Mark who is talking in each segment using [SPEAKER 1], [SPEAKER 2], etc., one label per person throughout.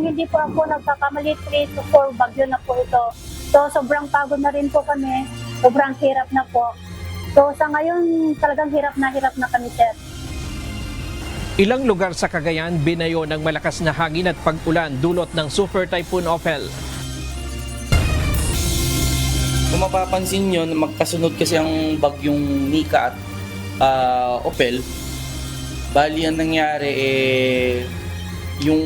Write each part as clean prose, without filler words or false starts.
[SPEAKER 1] hindi po ako nagkakamali, 3 to 4 bagyo na po ito. So sobrang pagod na rin po kami, sobrang hirap na po. So sa ngayon talagang hirap na kami, sir.
[SPEAKER 2] Ilang lugar sa Cagayan binayo ng malakas na hangin at pag-ulan dulot ng Super Typhoon Ophel.
[SPEAKER 3] Kung mapapansin nyo, magkasunod kasi ang bagyong Nika at Ophel. Bali ang nangyari yung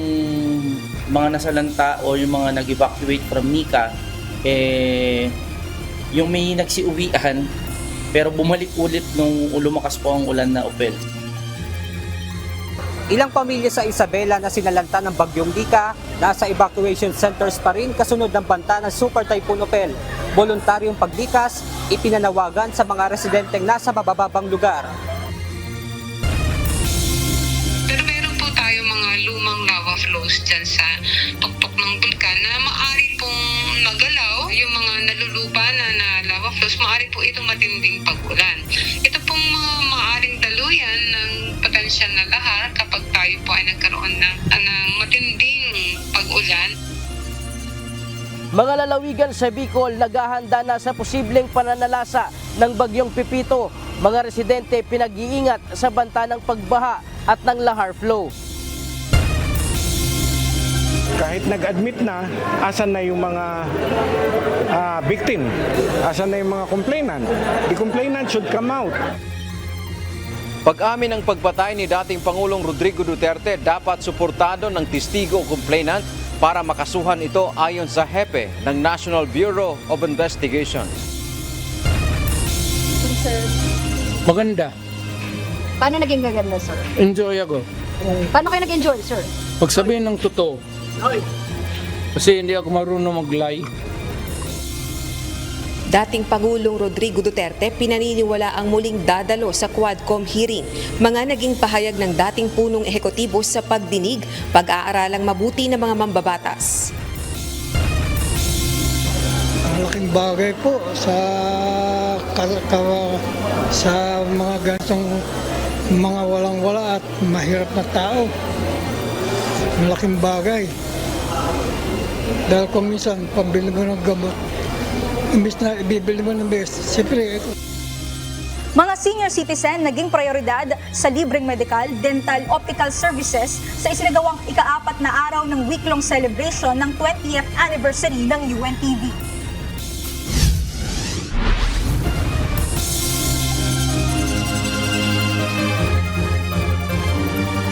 [SPEAKER 3] mga nasalanta o yung mga nag-evacuate from Nika, yung may nagsiuwian pero bumalik ulit nung lumakas po ang ulan na Ophel.
[SPEAKER 4] Ilang pamilya sa Isabela na sinalanta ng bagyong Nika nasa evacuation centers pa rin kasunod ng banta ng Super Typhoon Ophel. Voluntaryong paglikas, ipinanawagan sa mga residenteng nasa mabababang lugar.
[SPEAKER 5] Pero meron po tayo mga lumang lava flows dyan sa tuktok ng bulkan na maaari pong magalaw. Yung mga nalulupa na lava flows, maaari po itong matinding pag-ulan. Ito pong mga maaaring daluyan ng potensyal na lahar kapag tayo po ay nagkaroon ng matinding pag-ulan.
[SPEAKER 6] Mga lalawigan sa Bicol naghahanda na sa posibleng pananalasa ng bagyong Pipito. Mga residente pinag-iingat sa banta ng pagbaha at ng lahar flow.
[SPEAKER 7] Kahit nag-admit na, asan na yung mga victim? Asan na yung mga complainant? The complainant should come out.
[SPEAKER 8] Pag-amin ng pagpatay ni dating Pangulong Rodrigo Duterte, dapat suportado ng testigo o complainant para makasuhan ito ayon sa hepe ng National Bureau of Investigation.
[SPEAKER 9] Sir,
[SPEAKER 10] Maganda.
[SPEAKER 9] paano naging gaganda, sir?
[SPEAKER 10] Enjoy ako.
[SPEAKER 9] Paano kayo nag-enjoy, sir?
[SPEAKER 10] Pagsabihin ng totoo. Kasi hindi ako marunong mag-lie.
[SPEAKER 11] Dating Pangulong Rodrigo Duterte pinaniniwala ang muling dadalo sa Quadcom hearing. Mga naging pahayag ng dating punong ehekutibo sa pagdinig, pag-aaralang mabuti ng mga mambabatas.
[SPEAKER 12] Malaking bagay po sa mga ganitong mga walang-wala at mahirap na tao. Malaking bagay. Dahil kung minsan, pambili mo ng gamot, imbis na ibibili mo ng best, siyempre ito.
[SPEAKER 13] Mga senior citizen naging prioridad sa libreng medical, dental, optical services sa isinagawang ika-4 na araw ng week-long celebration ng 20th anniversary ng UNTV.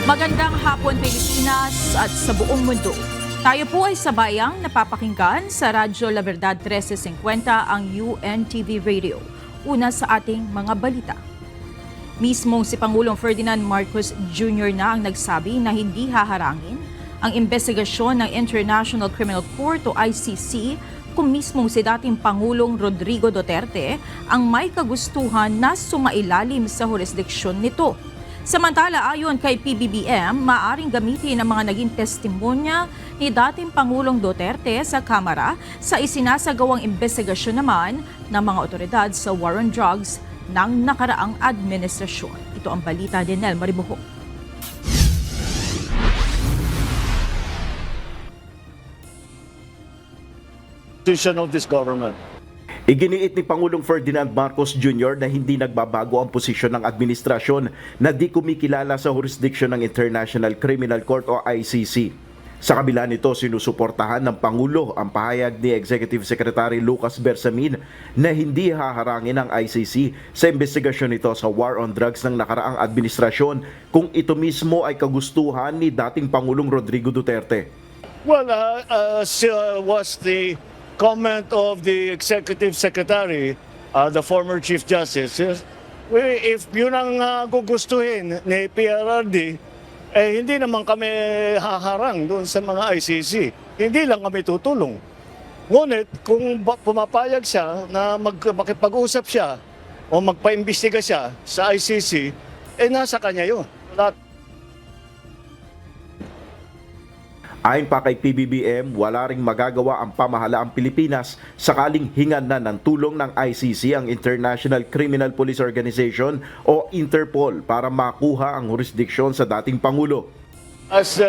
[SPEAKER 14] Magandang hapon Pilipinas at sa buong mundo. Tayo po ay sabayang napapakinggan sa Radyo La Verdad 1350 ang UNTV Radio. Una sa ating mga balita. Mismong si Pangulong Ferdinand Marcos Jr. na ang nagsabi na hindi haharangin ang investigasyon ng International Criminal Court o ICC kung mismong si dating Pangulong Rodrigo Duterte ang may kagustuhan na sumailalim sa jurisdiksyon nito. Samantala, ayon kay PBBM, maaring gamitin ang mga naging testimonya ni dating Pangulong Duterte sa Kamara sa isinasagawang investigasyon naman ng mga otoridad sa war on drugs ng nakaraang administrasyon. Ito ang balita ni Nel Maribuho.
[SPEAKER 15] Of this government.
[SPEAKER 16] Iginiit ni Pangulong Ferdinand Marcos Jr. na hindi nagbabago ang posisyon ng administrasyon na di kumikilala sa jurisdiction ng International Criminal Court o ICC. Sa kabila nito, sinusuportahan ng Pangulo ang pahayag ni Executive Secretary Lucas Bersamin na hindi haharangin ang ICC sa investigasyon nito sa war on drugs ng nakaraang administrasyon kung ito mismo ay kagustuhan ni dating Pangulong Rodrigo Duterte.
[SPEAKER 15] Well, was the comment of the Executive Secretary, the former Chief Justice, if yun ang gugustuhin ni PRRD, hindi naman kami haharang doon sa mga ICC. Hindi lang kami tutulong. Ngunit kung pumapayag siya na makipag-usap siya o magpaimbestiga siya sa ICC, nasa kanya yun.
[SPEAKER 16] Ayon pa kay PBBM, wala ring magagawa ang pamahalaang Pilipinas sakaling hingan na ng tulong ng ICC ang International Criminal Police Organization o Interpol para makuha ang jurisdiksyon sa dating Pangulo.
[SPEAKER 15] As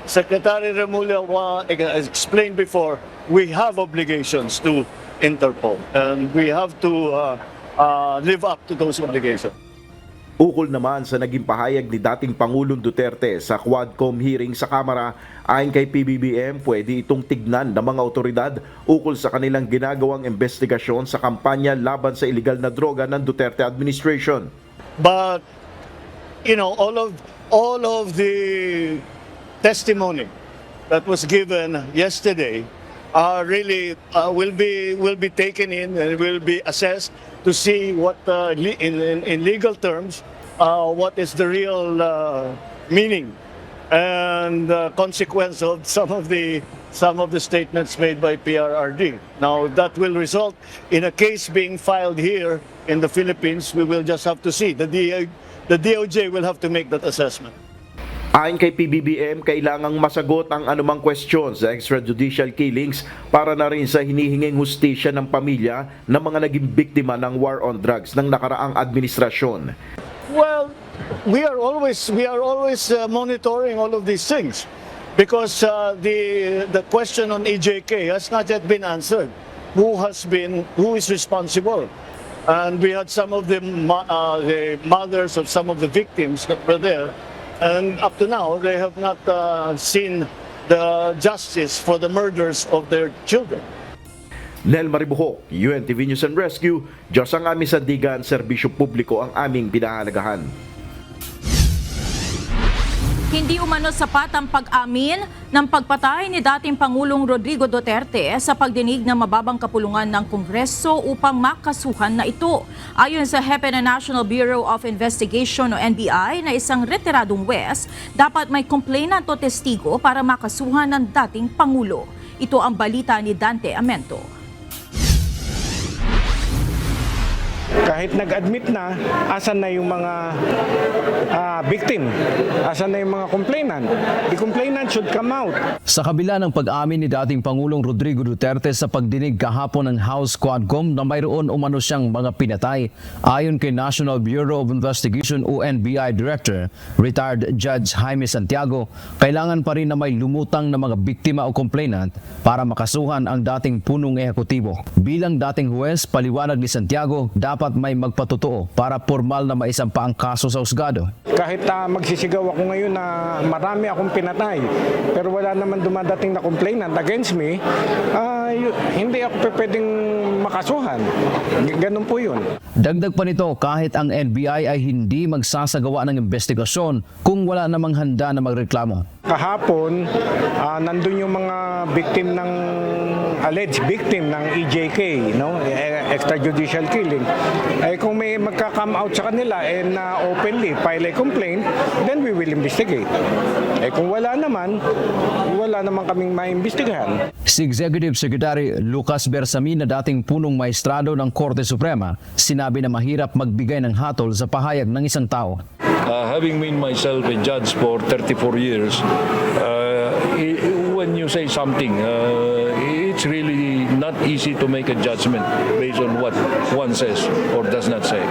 [SPEAKER 15] Secretary Remulla explained before, we have obligations to Interpol and we have to live up to those obligations.
[SPEAKER 16] Ukol naman sa naging pahayag ni dating Pangulong Duterte sa Quadcom hearing sa Kamara, ayon kay PBBM, pwede itong tignan ng mga otoridad ukol sa kanilang ginagawang investigasyon sa kampanya laban sa iligal na droga ng Duterte administration.
[SPEAKER 15] But you know, all of the testimony that was given yesterday really will be taken in and will be assessed to see what in legal terms what is the real meaning and consequence of some of the statements made by PRRD. Now that will result in a case being filed here in the Philippines. We will just have to see. The DOJ will have to make that assessment.
[SPEAKER 16] Ayon kay PBBM, kailangang masagot ang anumang question sa extrajudicial killings para na rin sa hinihinging hustisya ng pamilya ng mga naging biktima ng war on drugs ng nakaraang administrasyon.
[SPEAKER 15] Well, we are always monitoring all of these things because the question on EJK has not yet been answered. Who is responsible? And we had some of the mothers of some of the victims that were there. And up to now, they have not seen the justice for the murders of their children.
[SPEAKER 16] Nel Maribuhok, UNTV News and Rescue, Diyos ang aming sandigan, serbisyo publiko ang aming pinahalagahan.
[SPEAKER 14] Hindi umano sapat ang pag-amin ng pagpatay ni dating Pangulong Rodrigo Duterte sa pagdinig ng mababang kapulungan ng Kongreso upang makasuhan na ito. Ayon sa hepe ng National Bureau of Investigation o NBI na isang retiradong huwes, dapat may complainant o testigo para makasuhan ng dating Pangulo. Ito ang balita ni Dante Amento.
[SPEAKER 7] Kahit nag-admit na, asan na yung mga victim? Asan na yung mga complainant? The complainant should come out.
[SPEAKER 17] Sa kabila ng pag-amin ni dating Pangulong Rodrigo Duterte sa pagdinig kahapon ng House Quadcom na mayroon umano siyang mga pinatay, ayon kay National Bureau of Investigation o NBI Director, retired Judge Jaime Santiago, kailangan pa rin na may lumutang na mga biktima o complainant para makasuhan ang dating punong ehekutibo. Bilang dating huwes, paliwanag ni Santiago, dapat may magpatotoo para formal na maisampa ang kaso sa husgado.
[SPEAKER 7] Kahit magsisigaw ako ngayon na marami akong pinatay, pero wala naman dumadating na complainant against me, hindi ako pwedeng makasuhan. Ganun po yun.
[SPEAKER 17] Dagdag pa nito, kahit ang NBI ay hindi magsasagawa ng investigasyon kung wala namang handa na magreklamo.
[SPEAKER 7] Kahapon, nandun yung mga victim ng alleged victim ng EJK, no? Extrajudicial killing. Kung may magka-come out sa kanila and openly file a complaint, then we will investigate. Kung wala naman kaming maimbestigahan.
[SPEAKER 17] Si Executive Secretary Lucas Bersamin na dating punong maestrado ng Korte Suprema, sinabi na mahirap magbigay ng hatol sa pahayag ng isang tao.
[SPEAKER 10] Having been myself a judge for 34 years, when you say something, it's really not easy to make a judgment based on what one says or does not say.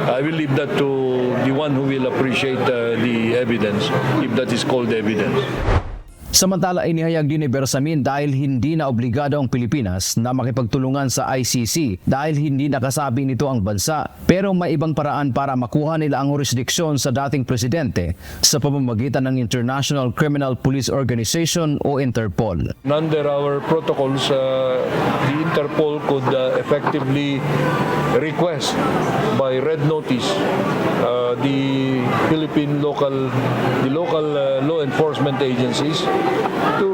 [SPEAKER 10] I will leave that to the one who will appreciate the evidence, if that is called evidence.
[SPEAKER 17] Samantala, inihayag din ni Bersamin dahil hindi na obligado ang Pilipinas na makipagtulungan sa ICC dahil hindi nakasabi nito ang bansa, pero may ibang paraan para makuha nila ang jurisdiksyon sa dating presidente sa pamamagitan ng International Criminal Police Organization o Interpol.
[SPEAKER 10] Under our protocols, the Interpol could effectively request by red notice the Philippine local law enforcement agencies to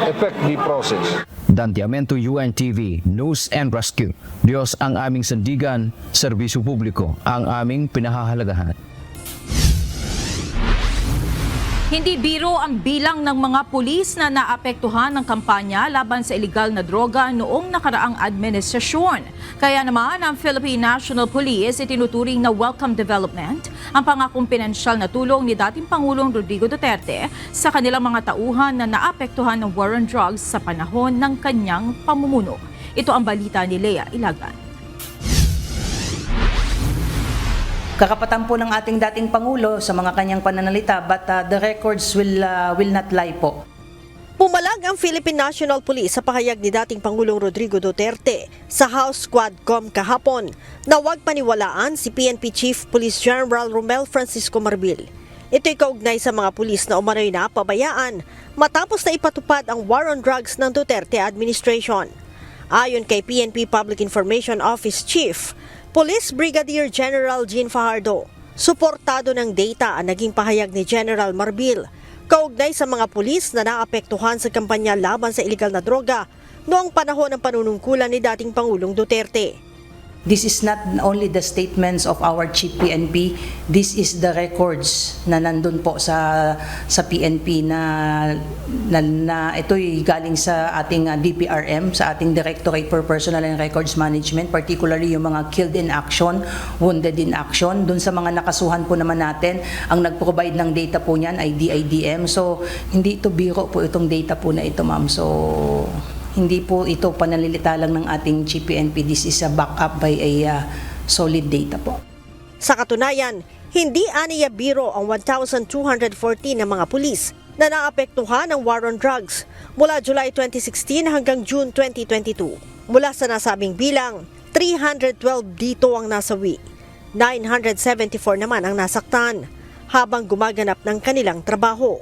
[SPEAKER 10] effect the process.
[SPEAKER 17] Dante Amento, UNTV, News and Rescue. Diyos ang aming sandigan, serbisyo publiko ang aming pinahahalagahan.
[SPEAKER 14] Hindi biro ang bilang ng mga pulis na naapektuhan ng kampanya laban sa iligal na droga noong nakaraang administrasyon. Kaya naman ang Philippine National Police itinuturing na welcome development ang pangakong pinansyal na tulong ni dating Pangulong Rodrigo Duterte sa kanilang mga tauhan na naapektuhan ng war on drugs sa panahon ng kanyang pamumuno. Ito ang balita ni Lea Ilagan.
[SPEAKER 18] kakapatan po ng ating dating Pangulo sa mga kanyang pananalita, but the records will not lie po.
[SPEAKER 19] Pumalag ang Philippine National Police sa pahayag ni dating Pangulong Rodrigo Duterte sa House Quadcom kahapon na huwag paniwalaan si PNP Chief Police General Romel Francisco Marbil. Ito'y kaugnay sa mga pulis na umano'y napabayaan matapos na ipatupad ang war on drugs ng Duterte administration. Ayon kay PNP Public Information Office Chief, Police Brigadier General Jean Fajardo, suportado ng data ang naging pahayag ni General Marbil kaugnay sa mga pulis na naapektuhan sa kampanya laban sa iligal na droga noong panahon ng panunungkulan ni dating Pangulong Duterte.
[SPEAKER 18] This is not only the statements of our Chief PNP, this is the records na nandun po sa PNP na ito'y galing sa ating DPRM, sa ating Directorate for Personal and Records Management, particularly yung mga killed in action, wounded in action. Dun sa mga nakasuhan po naman natin, ang nag-provide ng data po niyan ay DIDM. So, hindi ito biro po itong data po na ito, ma'am. So, hindi po ito pananalita lang ng ating Chief PNP. This is a backup by a solid data po.
[SPEAKER 19] Sa katunayan, hindi aniya biro ang 1,214 na mga pulis na naapektuhan ng war on drugs mula July 2016 hanggang June 2022. Mula sa nasabing bilang, 312 dito ang nasawi, 974 naman ang nasaktan habang gumaganap ng kanilang trabaho.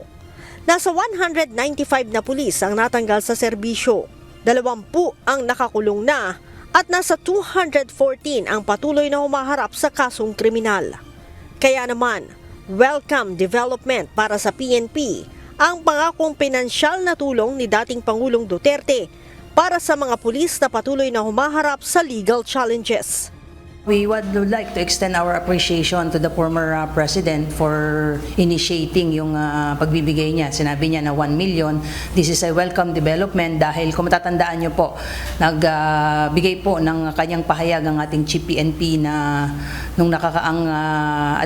[SPEAKER 19] Nasa 195 na pulis ang natanggal sa serbisyo, 20 ang nakakulong na at nasa 214 ang patuloy na humaharap sa kasong kriminal. Kaya naman, welcome development para sa PNP ang pangakong pinansyal na tulong ni dating Pangulong Duterte para sa mga pulis na patuloy na humaharap sa legal challenges.
[SPEAKER 18] We would like to extend our appreciation to the former President for initiating yung pagbibigay niya. Sinabi niya na 1 million. This is a welcome development dahil kung matatandaan niyo po, nagbigay po ng kanyang pahayag ang ating Chief PNP na nung nakakaang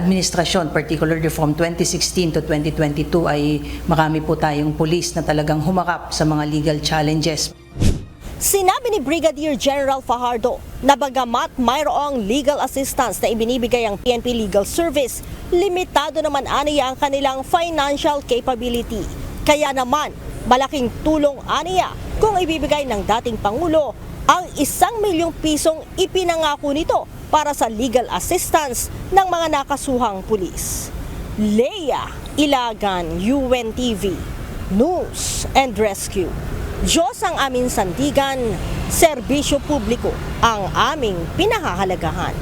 [SPEAKER 18] administrasyon, particularly from 2016 to 2022, ay marami po tayong pulis na talagang humakap sa mga legal challenges.
[SPEAKER 19] Sinabi ni Brigadier General Fajardo na bagamat mayroong legal assistance na ibinibigay ang PNP Legal Service, limitado naman aniya ang kanilang financial capability. Kaya naman, malaking tulong aniya kung ibibigay ng dating Pangulo ang 1 milyong pisong ipinangako nito para sa legal assistance ng mga nakasuhang pulis. Leia Ilagan, UNTV, News and Rescue. Diyos ang aming sandigan, serbisyo publiko ang aming pinahahalagahan.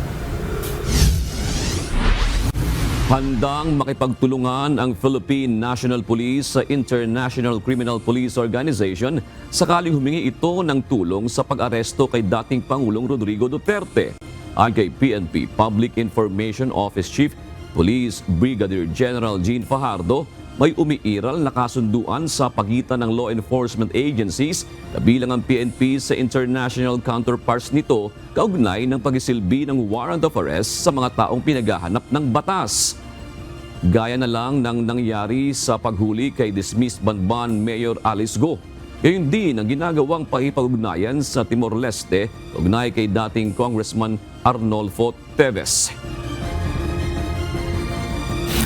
[SPEAKER 17] Handang makipagtulungan ang Philippine National Police sa International Criminal Police Organization sakaling humingi ito ng tulong sa pag-aresto kay dating Pangulong Rodrigo Duterte. Ayon kay PNP Public Information Office Chief Police Brigadier General Jean Fajardo, may umiiral na kasunduan sa pagitan ng law enforcement agencies kabilang ang PNP sa international counterparts nito kaugnay ng pagsisilbi ng warrant of arrest sa mga taong pinaghahanap ng batas. Gaya na lang ng nangyari sa paghuli kay dismissed Banban Mayor Alice Go. Gayon din ang ginagawang pakipag-ugnayan sa Timor-Leste ugnay kay dating Congressman Arnolfo Teves.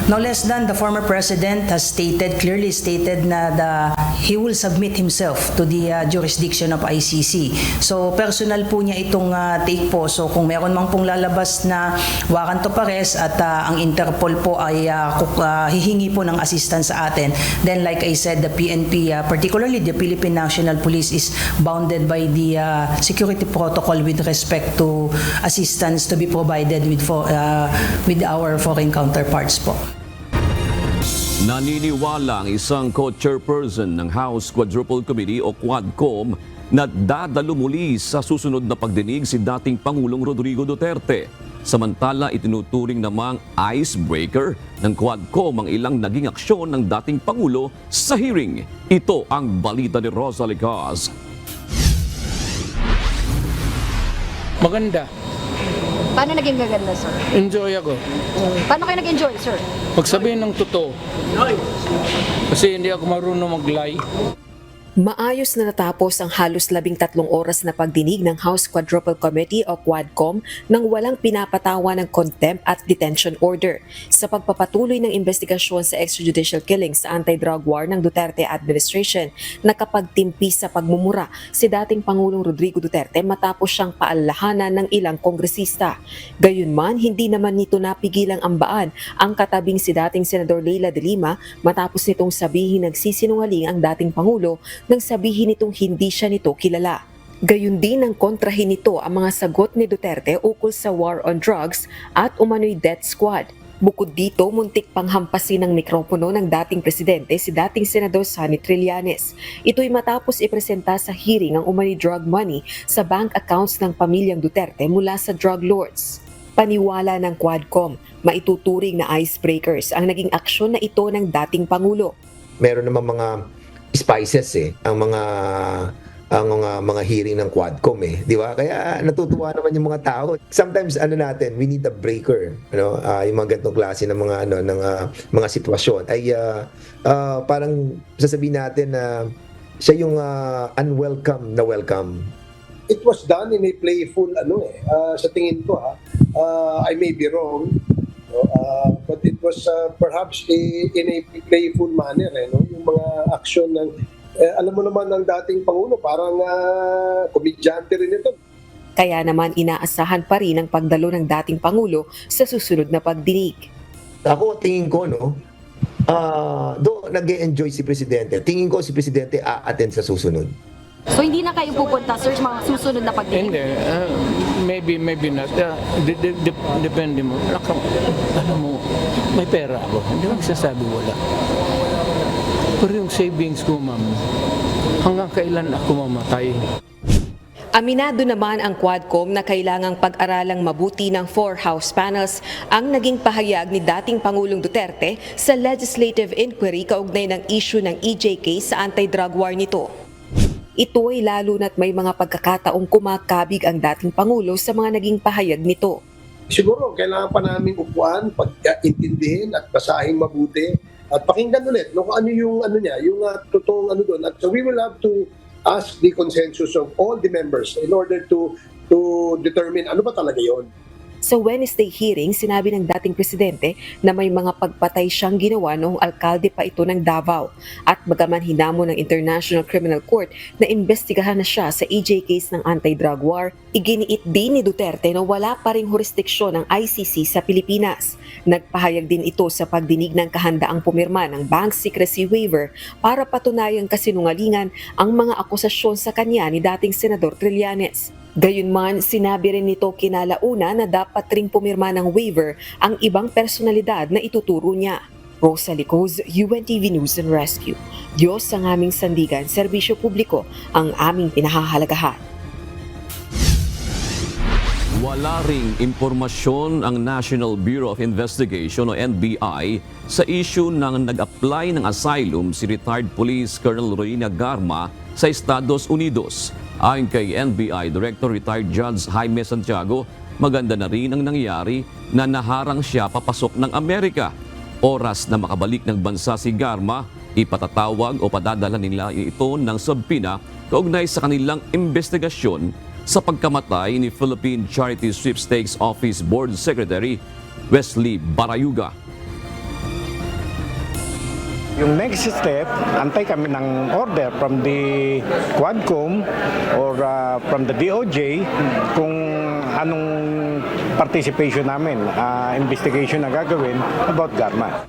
[SPEAKER 18] No less than the former president has clearly stated na he will submit himself to the jurisdiction of ICC. So personal po niya itong take po. So kung meron mang pong lalabas na warrant of arrest at ang Interpol po ay hihingi po ng assistance sa atin, then like I said, the PNP, particularly the Philippine National Police, is bounded by the security protocol with respect to assistance to be provided with our foreign counterparts po.
[SPEAKER 17] Naniniwala ang isang co-chairperson ng House Quadruple Committee o Quadcom na dadalo muli sa susunod na pagdinig si dating Pangulong Rodrigo Duterte. Samantala, itinuturing namang icebreaker ng Quadcom ang ilang naging aksyon ng dating Pangulo sa hearing. Ito ang balita ni Rosalie Caz.
[SPEAKER 20] Maganda.
[SPEAKER 9] Paano naging gaganda, sir?
[SPEAKER 20] Enjoy ako.
[SPEAKER 9] Paano kayo nag-enjoy, sir?
[SPEAKER 20] Magsabihin ng totoo. Kasi hindi ako marunong mag-lie.
[SPEAKER 11] Maayos na natapos ang halos 13 oras na pagdinig ng House Quadruple Committee o Quadcom nang walang pinapatawa ng contempt at detention order sa pagpapatuloy ng investigasyon sa extrajudicial killings sa anti-drug war ng Duterte administration. Nakapagtimpi sa pagmumura si dating Pangulong Rodrigo Duterte matapos siyang paalalahanan ng ilang kongresista. Gayunman, hindi naman nito napigilang ambaan ang katabing si dating Senador Leila de Lima matapos nitong sabihin nagsisinungaling ang dating Pangulo nang sabihin nitong hindi siya nito kilala. Gayun din ang kontrahin nito ang mga sagot ni Duterte ukol sa war on drugs at umano'y death squad. Bukod dito, muntik pang hampasin ng mikropono ng dating presidente si dating Senador Sonny Trillanes. Ito'y matapos ipresenta sa hearing ang umano'y drug money sa bank accounts ng pamilyang Duterte mula sa drug lords. Paniwala ng Quadcom, maituturing na icebreakers ang naging aksyon na ito ng dating Pangulo.
[SPEAKER 21] Meron naman mga spices ang mga hearing ng Quadcom di ba? Kaya natutuwa naman yung mga tao. Sometimes we need a breaker, yung mga ganitong klase ng mga sitwasyon ay parang sasabihin natin na siya yung unwelcome na welcome.
[SPEAKER 22] It was done in a playful sa tingin ko I may be wrong. But it was perhaps in a playful manner, yung mga aksyon ng, alam mo naman ng dating Pangulo, parang komedyante rin ito.
[SPEAKER 11] Kaya naman inaasahan pa rin ang pagdalo ng dating Pangulo sa susunod na pagdinig.
[SPEAKER 21] Ako, tingin ko, do nag-e-enjoy si Presidente, tingin ko si Presidente a-attend sa susunod.
[SPEAKER 9] So hindi na kayo pupunta, sir, sa mga susunod na pagdinig?
[SPEAKER 20] Hindi, maybe not. Depende mo. Alam mo, may pera ako. Hindi magsasabi wala. Pero yung savings ko, ma'am, hanggang kailan ako mamatay?
[SPEAKER 11] Aminado naman ang Quadcom na kailangang pag-aralang mabuti ng 4 House panels ang naging pahayag ni dating Pangulong Duterte sa legislative inquiry kaugnay ng issue ng EJK sa anti-drug war nito. Ito ay lalo na't may mga pagkakataong kumakabig ang dating Pangulo sa mga naging pahayag nito.
[SPEAKER 22] Siguro, kailangan pa namin upuan, pag-intindihin at basahin mabuti at pakinggan ulit kung ano yung yung totoong doon. At so we will have to ask the consensus of all the members in order to determine ano ba talaga yon.
[SPEAKER 11] Sa Wednesday hearing, sinabi ng dating presidente na may mga pagpatay siyang ginawa noong alkalde pa ito ng Davao. At bagaman hinamon ng International Criminal Court na imbestigahan na siya sa EJ case ng anti-drug war, iginiit din ni Duterte na wala pa ring jurisdiksyon ng ICC sa Pilipinas. Nagpahayag din ito sa pagdinig ng kahandaang pumirma ng bank secrecy waiver para patunayang kasinungalingan ang mga akusasyon sa kanya ni dating Senador Trillanes. Gayunman, sinabi rin nito kinalauna na dapat ring pumirma ng waiver ang ibang personalidad na ituturo niya. Rosa Licoz, UNTV News and Rescue. Diyos ang aming sandigan, serbisyo publiko ang aming pinahahalagahan.
[SPEAKER 23] Wala ring impormasyon ang National Bureau of Investigation o NBI sa issue ng nag-apply ng asylum si retired Police Colonel Rowena Garma sa Estados Unidos. Ayon kay NBI Director Retired Judge Jaime Santiago, maganda na rin ang nangyari na naharang siya papasok ng Amerika. Oras na makabalik ng bansa si Garma, ipatatawag o padadala nila ito ng subpoena kaugnay sa kanilang investigasyon sa pagkamatay ni Philippine Charity Sweepstakes Office Board Secretary Wesley Barayuga.
[SPEAKER 7] Yung next step, antay kami ng order from the Quadcom or from the DOJ kung anong participation namin, investigation na gagawin about Garma.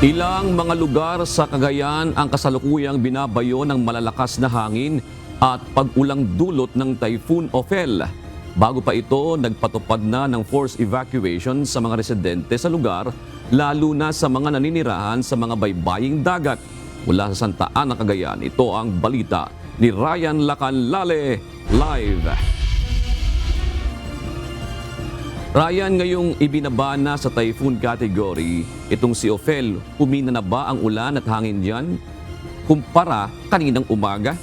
[SPEAKER 23] Ilang mga lugar sa Cagayan ang kasalukuyang binabayo ng malalakas na hangin at pag-ulang dulot ng Typhoon Ophel. Bago pa ito, nagpatupad na ng forced evacuation sa mga residente sa lugar, lalo na sa mga naninirahan sa mga baybaying dagat. Mula sa Santa Ana, Cagayan, ito ang balita ni Ryan Lacanlale live. Ryan, ngayong ibinaba na sa typhoon category, itong si Ophel, humina na ba ang ulan at hangin dyan kumpara kaninang umaga?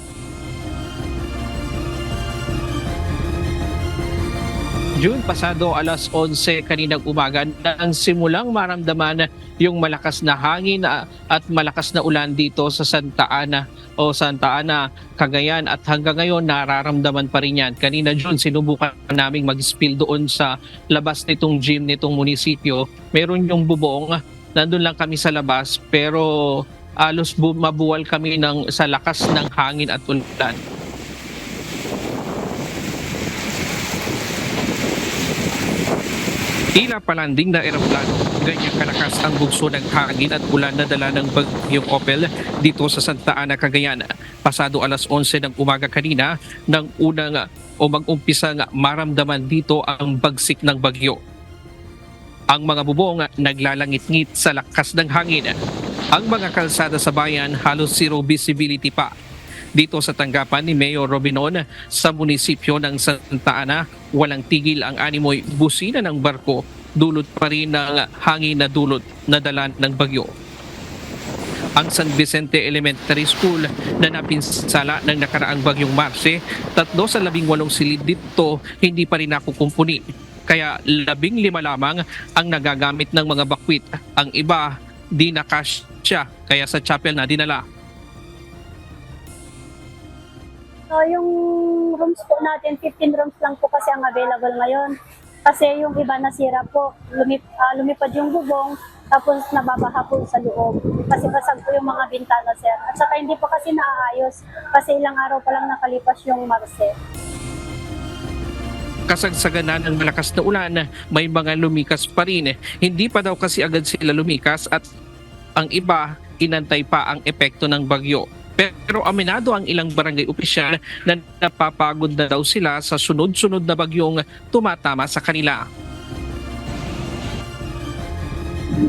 [SPEAKER 2] June, pasado alas 11 kaninang umaga nang simulang maramdaman yung malakas na hangin at malakas na ulan dito sa Santa Ana, Cagayan, at hanggang ngayon nararamdaman pa rin yan. Kanina June, sinubukan naming mag-spill doon sa labas nitong gym nitong munisipyo. Meron yung bubong, nandun lang kami sa labas, pero alos mabuwal kami sa lakas ng hangin at ulan. Tila palanding na eroplano, ganyan kalakas ang bugso ng hangin at ulan na dala ng bagyong Opel dito sa Santa Ana, Cagayan. Pasado alas 11 ng umaga kanina nang mag-umpisa maramdaman dito ang bagsik ng bagyo. Ang mga bubong naglalangit-ngit sa lakas ng hangin. Ang mga kalsada sa bayan halos zero visibility pa. Dito sa tanggapan ni Mayor Robinon sa munisipyo ng Santa Ana, walang tigil ang animoy busina ng barko, dulot pa rin ng hangin na dulot na dala ng bagyo. Ang San Vicente Elementary School na napinsala ng nakaraang bagyong Marse, 3 sa 18 silid dito hindi pa rin nakukumpuni. Kaya 15 lamang ang nagagamit ng mga bakwit. Ang iba di nakasya, kaya sa chapel na dinala.
[SPEAKER 1] Yung rooms po natin, 15 rooms lang po kasi ang available ngayon. Kasi yung iba nasira po, lumipad yung bubong, tapos nababaha po sa loob. Kasi basag po yung mga bintana, sir. At saka hindi pa kasi naaayos, kasi ilang araw pa lang nakalipas yung Marse.
[SPEAKER 2] Kasagsagan na ng malakas na ulan, may mga lumikas pa rin. Hindi pa daw kasi agad sila lumikas at ang iba, inantay pa ang epekto ng bagyo. Pero aminado ang ilang barangay opisyal na napapagod na daw sila sa sunod-sunod na bagyong tumatama sa kanila.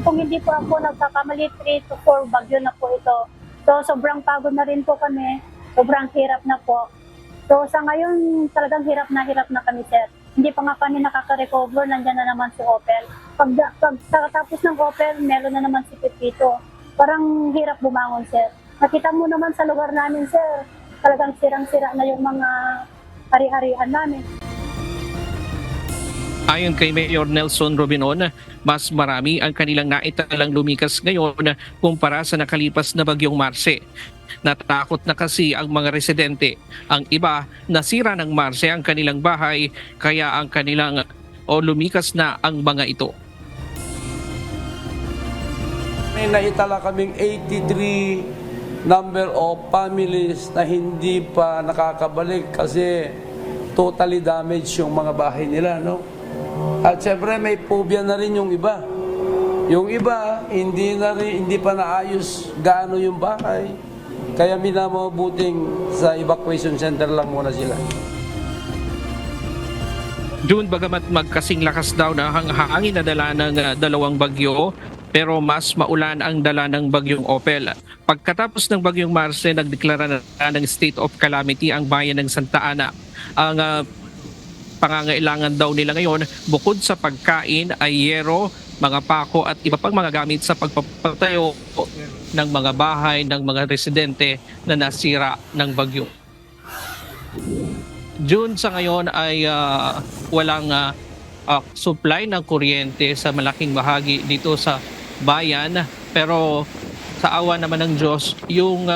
[SPEAKER 1] Kung hindi po ako nagkakamali, 3 to 4 bagyo na po ito. So sobrang pagod na rin po kami, sobrang hirap na po. So sa ngayon talagang hirap na kami, sir. Hindi pa nga kami nakaka-recover, nandiyan na naman si Opel. Pag tapos ng Opel, meron na naman si Pepito. Parang hirap bumangon, sir. Nakita mo naman sa lugar namin, sir, talagang sirang-sira na yung mga hari-harian namin.
[SPEAKER 2] Ayon kay Mayor Nelson Robinon, mas marami ang kanilang naitalang lumikas ngayon kumpara sa nakalipas na bagyong Marse. Natatakot na kasi ang mga residente. Ang iba, nasira ng Marse ang kanilang bahay, kaya ang kanilang lumikas na ang mga ito.
[SPEAKER 3] May naitala kaming 83 number of families na hindi pa nakakabalik kasi totally damaged yung mga bahay nila, no? At syempre may phobia na rin yung iba. Yung iba hindi pa naayos gaano yung bahay. Kaya minamabuting sa evacuation center lang muna sila.
[SPEAKER 2] June, bagamat magkasing lakas daw na hangin na dala ng dalawang bagyo, pero mas maulan ang dala ng bagyong Opel. Pagkatapos ng bagyong Marse, nagdeklara na ng state of calamity ang bayan ng Santa Ana. Ang pangangailangan daw nila ngayon, bukod sa pagkain ay yero, mga pako at iba pang mga gamit sa pagpapatayo ng mga bahay ng mga residente na nasira ng bagyo. June, sa ngayon ay walang supply ng kuryente sa malaking bahagi dito sa bayan, pero sa awa naman ng Diyos, yung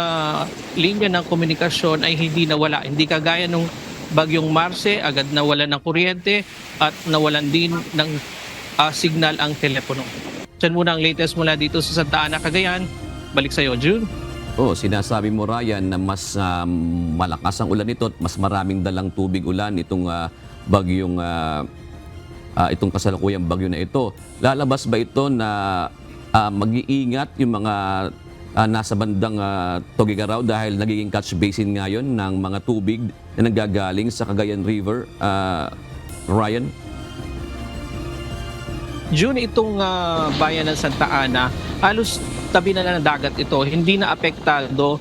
[SPEAKER 2] linya ng komunikasyon ay hindi nawala. Hindi kagaya nung bagyong Marse, agad nawalan ng kuryente at nawalan din ng signal ang telepono. Yan muna ang latest mula dito sa Santa Ana, Cagayan. Balik sa iyo, June.
[SPEAKER 23] Sinasabi mo, Ryan, na mas malakas ang ulan nito at mas maraming dalang tubig ulan itong bagyong itong kasalukuyang bagyo na ito. Lalabas ba ito na mag-iingat yung mga nasa bandang Tugigaraw dahil nagiging catch basin ngayon ng mga tubig na nanggagaling sa Cagayan River, Ryan?
[SPEAKER 2] June, itong bayan ng Santa Ana, halos tabi na ng dagat ito. Hindi na apektado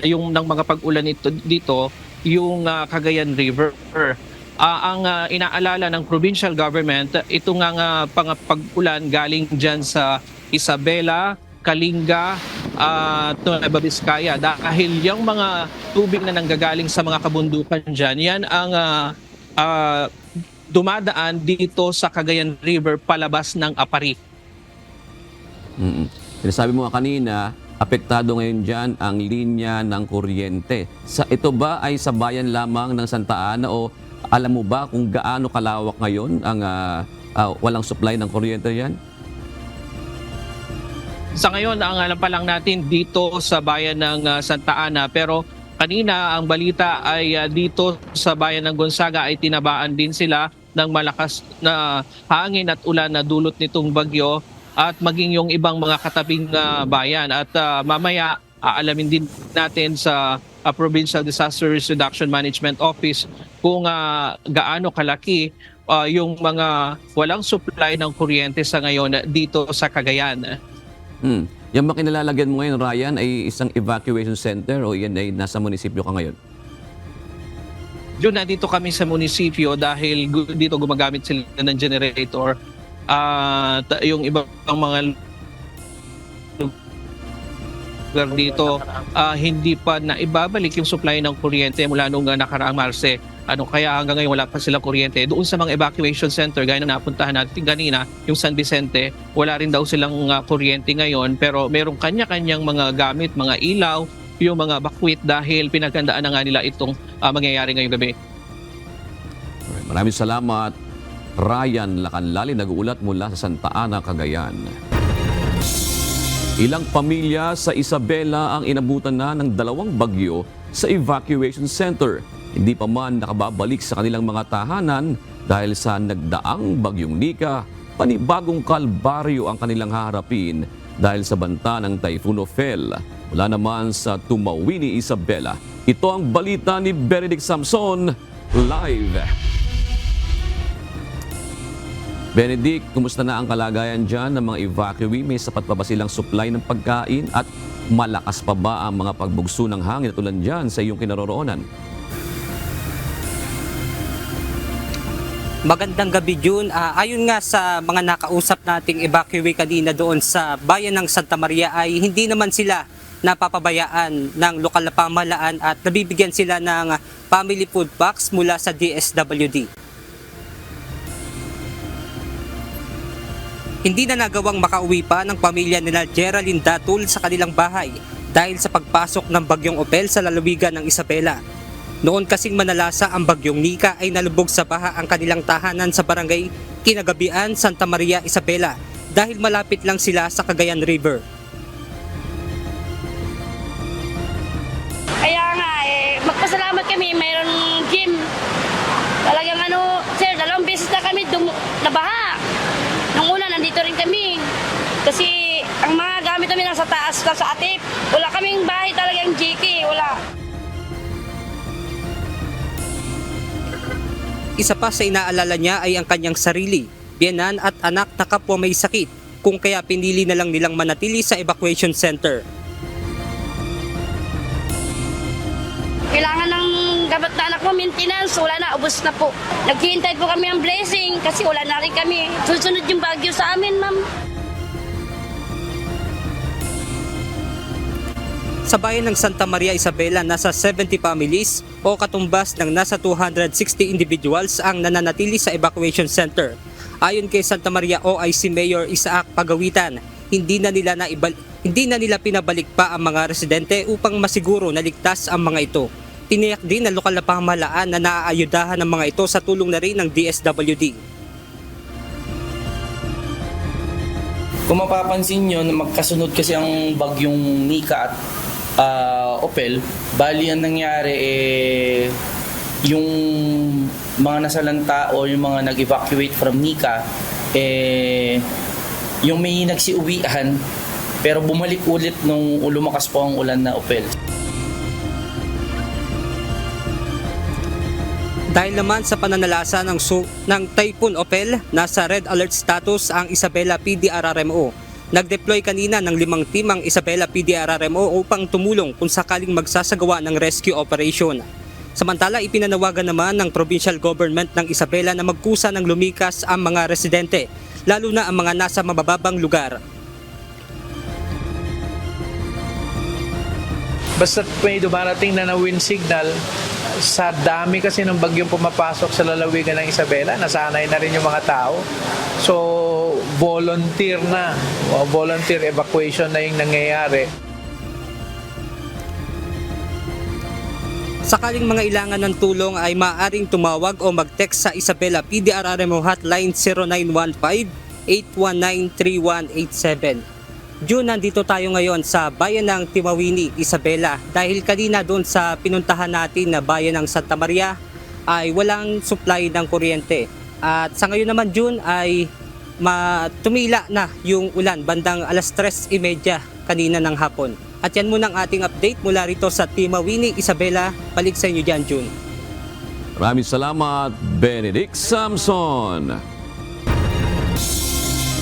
[SPEAKER 2] yung ng mga pag-ulan dito, yung Cagayan River. Ang inaalala ng provincial government, ito nga pag-ulan galing dyan sa Isabela, Kalinga, Nueva Vizcaya. Dahil yung mga tubig na nanggagaling sa mga kabundukan dyan, yan ang dumadaan dito sa Cagayan River palabas ng Apari.
[SPEAKER 23] Sinasabi mo kanina, apektado ngayon dyan ang linya ng kuryente. Ito ba ay sa bayan lamang ng Santa Ana o alam mo ba kung gaano kalawak ngayon ang walang supply ng kuryente yan?
[SPEAKER 2] Sa ngayon, ang alam pa lang natin dito sa bayan ng Santa Ana, pero kanina ang balita ay dito sa bayan ng Gonzaga ay tinabaan din sila ng malakas na hangin at ulan na dulot nitong bagyo at maging yung ibang mga katabing bayan. At mamaya aalamin din natin sa Provincial Disaster Reduction Management Office kung gaano kalaki yung mga walang supply ng kuryente sa ngayon dito sa Cagayan.
[SPEAKER 23] Yung mga kinalalagyan mo ngayon, Ryan, ay isang evacuation center o yan ay nasa munisipyo ka ngayon?
[SPEAKER 2] Yun, nandito kami sa munisipyo dahil dito gumagamit sila ng generator. Yung ibang mga lugar dito, hindi pa na ibabalik yung supply ng kuryente mula nung nakaraang Marse. Kaya hanggang ngayon wala pa silang kuryente. Doon sa mga evacuation center, gaya na napuntahan natin kanina, yung San Vicente, wala rin daw silang kuryente ngayon. Pero merong kanya-kanyang mga gamit, mga ilaw, yung mga bakwit dahil pinaghandaan na nga nila itong mangyayari ngayong gabi.
[SPEAKER 23] Maraming salamat, Ryan Lacanlali, nag-uulat mula sa Santa Ana, Cagayan. Ilang pamilya sa Isabela ang inabutan na ng 2 bagyo sa evacuation center. Hindi pa man nakababalik sa kanilang mga tahanan dahil sa nagdaang bagyong Nika, panibagong kalbaryo ang kanilang haharapin dahil sa banta ng Typhoon Ophel. Mula naman sa Tumawini, Isabela, ito ang balita ni Benedict Samson, live. Benedict, kumusta na ang kalagayan dyan ng mga evacuee? May sapat pa ba silang supply ng pagkain at malakas pa ba ang mga pagbugso ng hangin at ulan dyan sa iyong kinaroroonan?
[SPEAKER 4] Magandang gabi, June. Ayon nga sa mga nakausap nating evacuee kanina doon sa bayan ng Santa Maria ay hindi naman sila napapabayaan ng lokal na pamahalaan at nabibigyan sila ng family food packs mula sa DSWD. Hindi na nagawang makauwi pa ng pamilya nila Geraldine Datul sa kanilang bahay dahil sa pagpasok ng bagyong Ophel sa lalawigan ng Isabela. Noon kasing manalasa ang bagyong Nika ay nalubog sa baha ang kanilang tahanan sa barangay Kinagabian, Santa Maria, Isabela dahil malapit lang sila sa Cagayan River.
[SPEAKER 5] Kaya nga, magpasalamat kami, mayroong gym. Talagang sir, 2 beses na kami nabaha. Nung una, nandito rin kami. Kasi ang mga gamit namin nasa taas, sa atip. Wala kaming bahay talagang GK, wala.
[SPEAKER 4] Isa pa sa inaalala niya ay ang kanyang sarili, biyenan at anak na kapwa may sakit, kung kaya pinili na lang nilang manatili sa evacuation center.
[SPEAKER 5] Kailangan ng gabat na anak mo, maintenance, wala na, ubos na po. Naghihintay po kami ang blessing kasi wala na rin kami. Susunod yung bagyo sa amin, ma'am.
[SPEAKER 4] Sa bayan ng Santa Maria, Isabela, nasa 70 families o katumbas ng nasa 260 individuals ang nananatili sa evacuation center. Ayon kay Santa Maria OIC Mayor Isaac Pagawitan, hindi na nila pinabalik pa ang mga residente upang masiguro na ligtas ang mga ito. Tiniyak din ng lokal na pamahalaan na naaayudahan ng mga ito sa tulong na rin ng DSWD.
[SPEAKER 6] Kung mapapansin nyo, magkasunod kasi ang bagyong Nika at Ophel, bali ang nangyari yung mga nasalanta o yung mga nag-evacuate from Nika, yung may nagsiuwian pero bumalik ulit nung lumakas po ang ulan na Ophel.
[SPEAKER 4] Dahil naman sa pananalasa ng Typhoon Ophel, nasa red alert status ang Isabela PDRRMO. Nag-deploy kanina ng 5 team ang Isabela PDRRMO upang tumulong kung sakaling magsasagawa ng rescue operation. Samantala, ipinanawagan naman ng provincial government ng Isabela na magkusa ng lumikas ang mga residente, lalo na ang mga nasa mabababang lugar.
[SPEAKER 20] Basta may dumarating na wind signal, sa dami kasi ng bagyong pumapasok sa lalawigan ng Isabela, nasanay na rin yung mga tao. So, volunteer evacuation na yung nangyayari.
[SPEAKER 4] Sakaling mga ilangan ng tulong ay maaaring tumawag o mag-text sa Isabela PDRRMO hotline 0915-819-3187. June, nandito tayo ngayon sa bayan ng Timawini, Isabela. Dahil kanina doon sa pinuntahan natin na bayan ng Santa Maria ay walang supply ng kuryente. At sa ngayon naman June ay tumila na yung ulan bandang 3:30 kanina ng hapon. At yan muna ang ating update mula rito sa Timawini, Isabela. Balik sa inyo dyan, June.
[SPEAKER 23] Maraming salamat, Benedict Samson.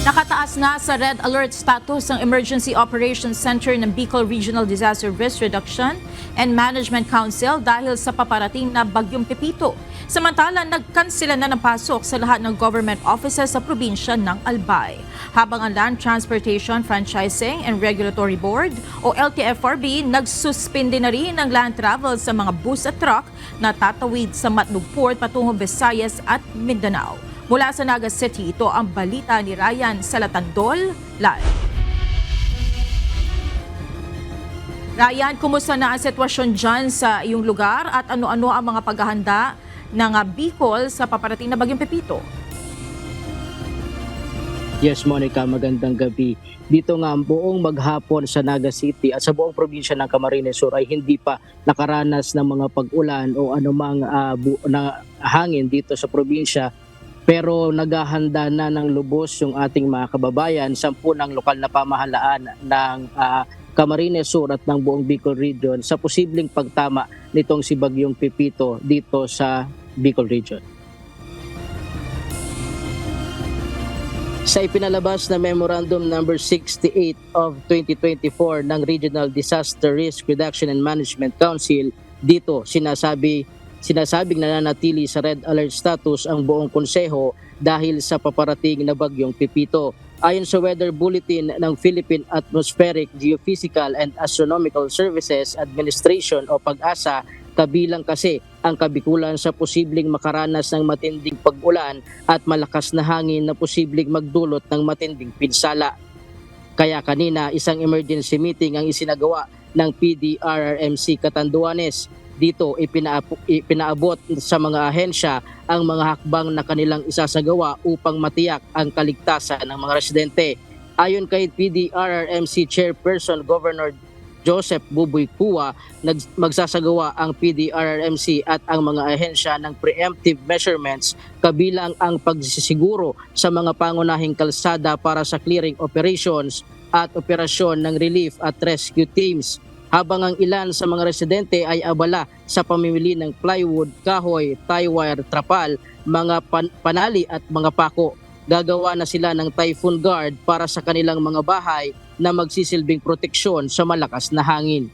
[SPEAKER 14] Nakataas na sa red alert status ang Emergency Operations Center ng Bicol Regional Disaster Risk Reduction and Management Council dahil sa paparating na Bagyong Pepito. Samantala, nagkansela na ng pasok sa lahat ng government offices sa probinsya ng Albay. Habang ang Land Transportation Franchising and Regulatory Board o LTFRB nagsuspindi na rin ng land travel sa mga bus at truck na tatawid sa Matnog Port patungo Visayas at Mindanao. Mula sa Naga City, ito ang balita ni Ryan Salatandol live. Ryan, kumusta na ang sitwasyon dyan sa iyong lugar at ano-ano ang mga paghahanda ng Bicol sa paparating na Bagyong Pepito?
[SPEAKER 8] Yes, Monica, magandang gabi. Dito nga buong maghapon sa Naga City at sa buong probinsya ng Camarines Sur ay hindi pa nakaranas ng mga pag-ulan o anumang na hangin dito sa probinsya. Pero naghahanda na ng lubos yung ating mga kababayan, 10 ng lokal na pamahalaan ng Camarines Sur at ng buong Bicol Region sa posibleng pagtama nitong si Bagyong Pepito dito sa Bicol Region. Sa ipinalabas na Memorandum number 68 of 2024 ng Regional Disaster Risk Reduction and Management Council, dito sinasabing nananatili sa red alert status ang buong konseho dahil sa paparating na Bagyong Pepito. Ayon sa Weather Bulletin ng Philippine Atmospheric, Geophysical and Astronomical Services Administration o PAGASA, kabilang kasi ang kabikulan sa posibleng makaranas ng matinding pag-ulan at malakas na hangin na posibleng magdulot ng matinding pinsala. Kaya kanina isang emergency meeting ang isinagawa ng PDRRMC Catanduanes. Dito ipinaabot sa mga ahensya ang mga hakbang na kanilang isasagawa upang matiyak ang kaligtasan ng mga residente. Ayon kay PDRRMC Chairperson Governor Joseph Buboy Pua, magsasagawa ang PDRRMC at ang mga ahensya ng preemptive measurements kabilang ang pagsisiguro sa mga pangunahing kalsada para sa clearing operations at operasyon ng relief at rescue teams. Habang ang ilan sa mga residente ay abala sa pamimili ng plywood, kahoy, tie wire, trapal, mga panali at mga pako. Gagawa na sila ng typhoon guard para sa kanilang mga bahay na magsisilbing proteksyon sa malakas na hangin.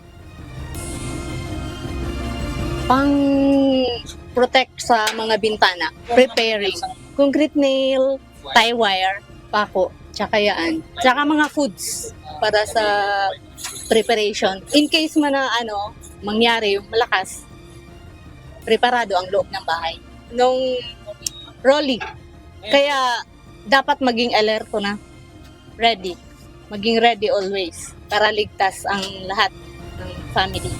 [SPEAKER 12] Pang-protect sa mga bintana, preparing, concrete nail, tie wire, pako, tsaka yan. Tsaka mga foods para sa preparation. In case man na mangyari yung malakas, preparado ang loob ng bahay. Nung rolling, kaya dapat maging alerto na, ready. Maging ready always para ligtas ang lahat ng family.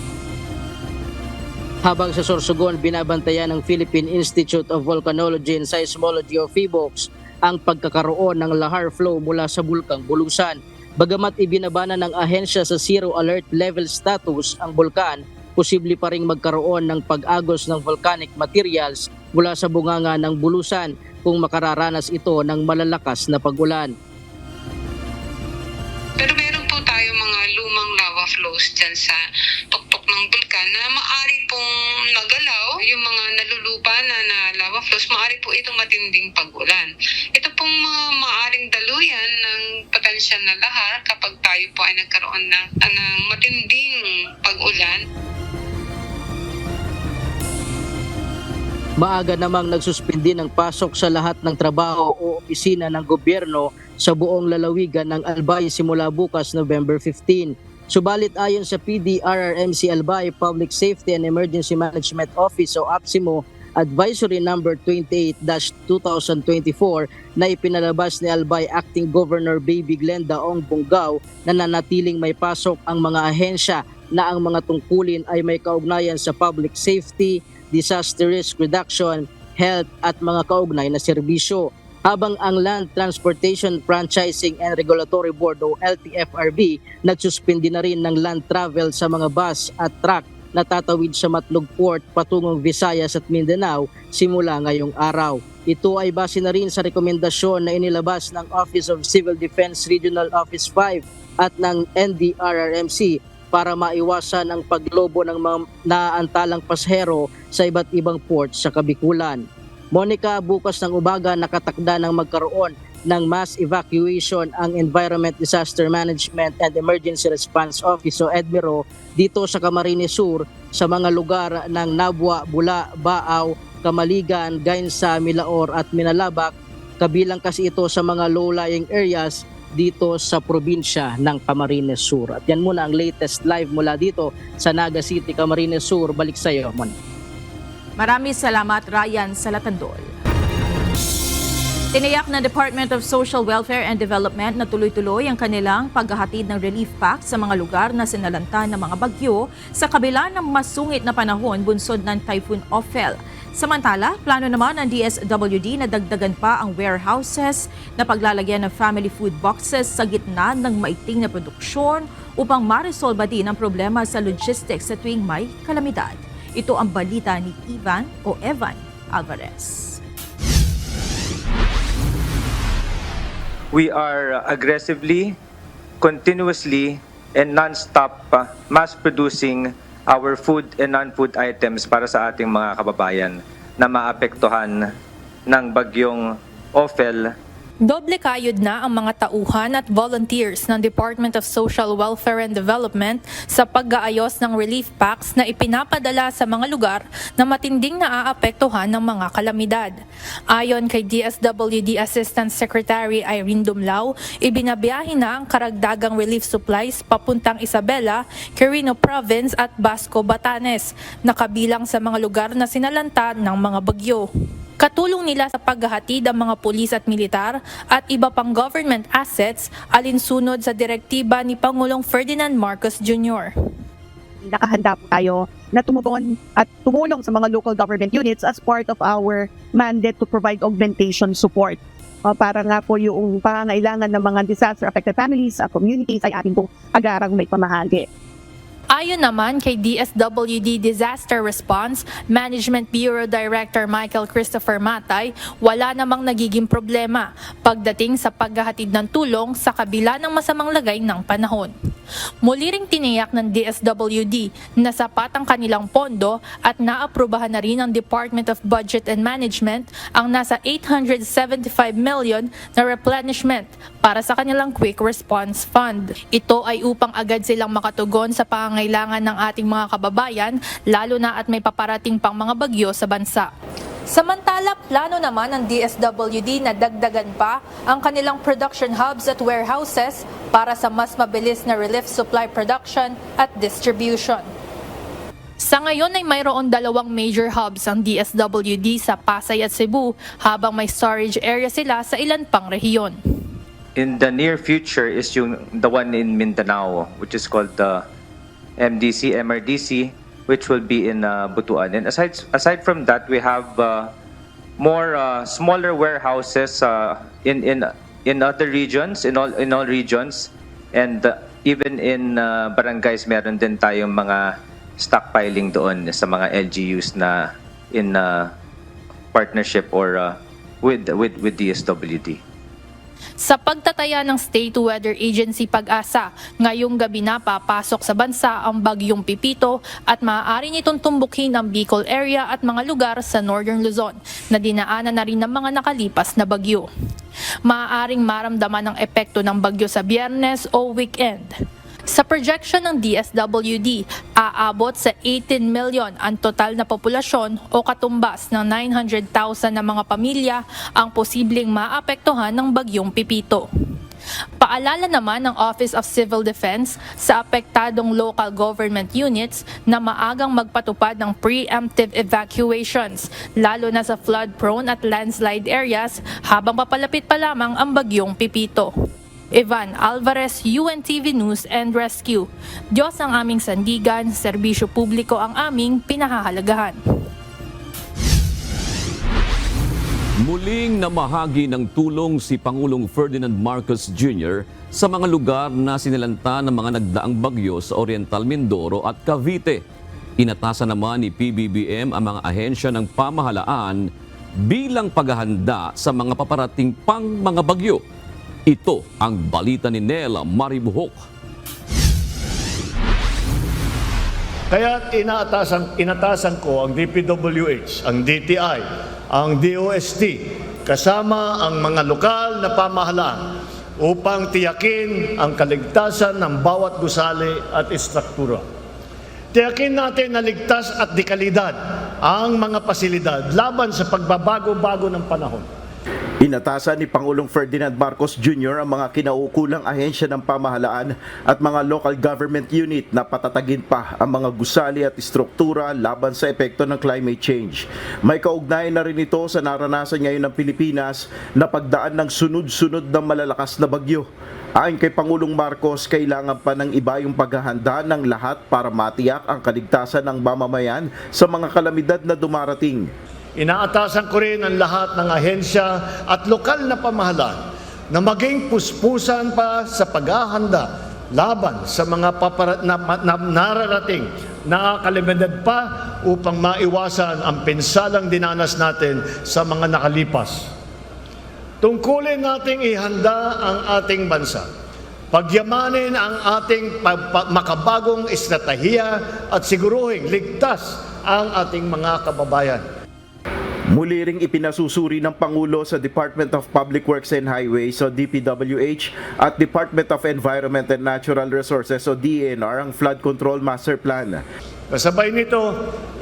[SPEAKER 8] Habang sa Sorsogon, binabantayan ng Philippine Institute of Volcanology and Seismology o PHIVOLCS ang pagkakaroon ng lahar flow mula sa bulkang Bulusan. Bagamat ibinabana ng ahensya sa zero alert level status ang bulkan, posible pa ring magkaroon ng pag-agos ng volcanic materials mula sa bunganga ng Bulusan kung makararanas ito ng malalakas na pag-ulan.
[SPEAKER 13] Pero meron po tayo mga lumang lava flows dyan sa tuktok ng bulkan na maaari pong magalaw. Yung mga nalulupa na lava flows, maaari po itong matinding pag-ulan. Ito pong mga maaaring daluyan ng potensyal na lahar kapag tayo po ay nagkaroon ng matinding pag-ulan.
[SPEAKER 8] Maaga namang nagsuspindi ng pasok sa lahat ng trabaho o opisina ng gobyerno sa buong lalawigan ng Albay simula bukas November 15. Subalit ayon sa PDRRMC Albay Public Safety and Emergency Management Office o APSIMO Advisory Number 28-2024 na ipinalabas ni Albay Acting Governor Baby Glenda Ong Bungaw na nanatiling may pasok ang mga ahensya na ang mga tungkulin ay may kaugnayan sa public safety, disaster risk reduction, health at mga kaugnay na serbisyo. Habang ang Land Transportation Franchising and Regulatory Board o LTFRB nagsuspindi na rin ng land travel sa mga bus at truck na tatawid sa Matlog Port patungong Visayas at Mindanao simula ngayong araw. Ito ay base na rin sa rekomendasyon na inilabas ng Office of Civil Defense Regional Office 5 at ng NDRRMC para maiwasan ang paglobo ng mga naantalang pasahero sa iba't ibang port sa Kabikulan. Monica, bukas ng umaga nakatakda ng magkaroon ng mass evacuation ang Environment Disaster Management and Emergency Response Office o EDMIRO dito sa Camarines Sur sa mga lugar ng Nabua, Bula, Baaw, Kamaligan, Gainsa, Milaor at Minalabak. Kabilang kasi ito sa mga low-lying areas dito sa probinsya ng Camarines Sur. At yan muna ang latest live mula dito sa Naga City, Camarines Sur. Balik sa iyo, Mon.
[SPEAKER 14] Maraming salamat, Ryan Salatandol. Tiniyak ng Department of Social Welfare and Development na tuloy-tuloy ang kanilang paghahatid ng relief packs sa mga lugar na sinalanta ng mga bagyo sa kabila ng masungit na panahon bunsod ng Typhoon Ophel. Samantala, plano naman ng DSWD na dagdagan pa ang warehouses na paglalagyan ng family food boxes sa gitna ng maiting na produksyon upang maresolba din ang problema sa logistics sa tuwing may kalamidad. Ito ang balita ni Evan Alvarez.
[SPEAKER 10] We are aggressively, continuously, and non-stop mass-producing our food and non-food items para sa ating mga kababayan na maapektuhan ng bagyong Ophel.
[SPEAKER 15] Doble kayod na ang mga tauhan at volunteers ng Department of Social Welfare and Development sa pag-aayos ng relief packs na ipinapadala sa mga lugar na matinding naaapektuhan ng mga kalamidad. Ayon kay DSWD Assistant Secretary Irene Dumlao, ibinabiyahe na ang karagdagang relief supplies papuntang Isabela, Quirino Province at Basco, Batanes, na kabilang sa mga lugar na sinalanta ng mga bagyo. Katulong nila sa paghahatid ang mga pulis at militar at iba pang government assets alinsunod sa direktiba ni Pangulong Ferdinand Marcos Jr.
[SPEAKER 16] Nakahanda po tayo na tumulong sa mga local government units as part of our mandate to provide augmentation support. Para nga po yung pangangailangan ng mga disaster-affected families at communities ay ating pong agarang may pamahagi.
[SPEAKER 15] Ayon naman kay DSWD Disaster Response Management Bureau Director Michael Christopher Matay, wala namang nagiging problema pagdating sa paghahatid ng tulong sa kabila ng masamang lagay ng panahon. Muli ring tiniyak ng DSWD na sapat ang kanilang pondo at naaprubahan na rin ng Department of Budget and Management ang nasa 875 million na replenishment para sa kanilang Quick Response Fund. Ito ay upang agad silang makatugon sa pangangailangan ng ating mga kababayan, lalo na at may paparating pang mga bagyo sa bansa. Samantala, plano naman ng DSWD na dagdagan pa ang kanilang production hubs at warehouses para sa mas mabilis na relief supply production at distribution. Sa ngayon ay mayroon 2 major hubs ang DSWD sa Pasay at Cebu, habang may storage area sila sa ilan pang rehiyon.
[SPEAKER 10] In the near future is the one in Mindanao, which is called the MRDC, which will be in Butuan. And aside from that, we have more smaller warehouses in other regions, in all regions, and even in barangays, meron din tayong mga stockpiling doon sa mga LGUs na in partnership or with DSWD.
[SPEAKER 15] Sa pagtataya ng State Weather Agency Pag-asa, ngayong gabi na papasok sa bansa ang bagyong Pipito at maaari nitong tumbukin ang Bicol area at mga lugar sa Northern Luzon na dinaanan na rin ng mga nakalipas na bagyo. Maaaring maramdaman ang epekto ng bagyo sa Biyernes o weekend. Sa projection ng DSWD, aabot sa 18 million ang total na populasyon o katumbas ng 900,000 na mga pamilya ang posibleng maapektuhan ng bagyong Pipito. Paalala naman ng Office of Civil Defense sa apektadong local government units na maagang magpatupad ng preemptive evacuations, lalo na sa flood-prone at landslide areas habang papalapit pa lamang ang bagyong Pipito. Ivan Alvarez, UNTV News and Rescue. Diyos ang aming sandigan, serbisyo publiko ang aming pinahahalagahan.
[SPEAKER 23] Muling namahagi ng tulong si Pangulong Ferdinand Marcos Jr. sa mga lugar na sinilanta ng mga nagdaang bagyo sa Oriental Mindoro at Cavite. Inatasan naman ni PBBM ang mga ahensya ng pamahalaan bilang paghahanda sa mga paparating pang mga bagyo. Ito ang balita ni Nela Maribuhok.
[SPEAKER 17] Kaya inatasan ko ang DPWH, ang DTI, ang DOST, kasama ang mga lokal na pamahalaan upang tiyakin ang kaligtasan ng bawat gusali at istruktura. Tiyakin natin na ligtas at dekalidad ang mga pasilidad laban sa pagbabago-bago ng panahon.
[SPEAKER 18] Inatasan ni Pangulong Ferdinand Marcos Jr. ang mga kinaukulang ahensya ng pamahalaan at mga local government unit na patatagin pa ang mga gusali at istruktura laban sa epekto ng climate change. May kaugnayan na rin ito sa naranasan ngayon ng Pilipinas na pagdaan ng sunod-sunod na malalakas na bagyo. Ayon kay Pangulong Marcos, kailangan pa ng iba yung paghahanda ng lahat para matiyak ang kaligtasan ng mamamayan sa mga kalamidad na dumarating.
[SPEAKER 17] Inaatasan ko rin ang lahat ng ahensya at lokal na pamahalaan na maging puspusan pa sa paghahanda laban sa mga nararating na kalamidad pa upang maiwasan ang pinsalang dinanas natin sa mga nakalipas. Tungkulin nating ihanda ang ating bansa. Pagyamanin ang ating makabagong estratehiya at siguruhin ligtas ang ating mga kababayan.
[SPEAKER 18] Muli ring ipinasusuri ng Pangulo sa Department of Public Works and Highways o DPWH at Department of Environment and Natural Resources o DENR ang Flood Control Master Plan.
[SPEAKER 17] Kasabay nito,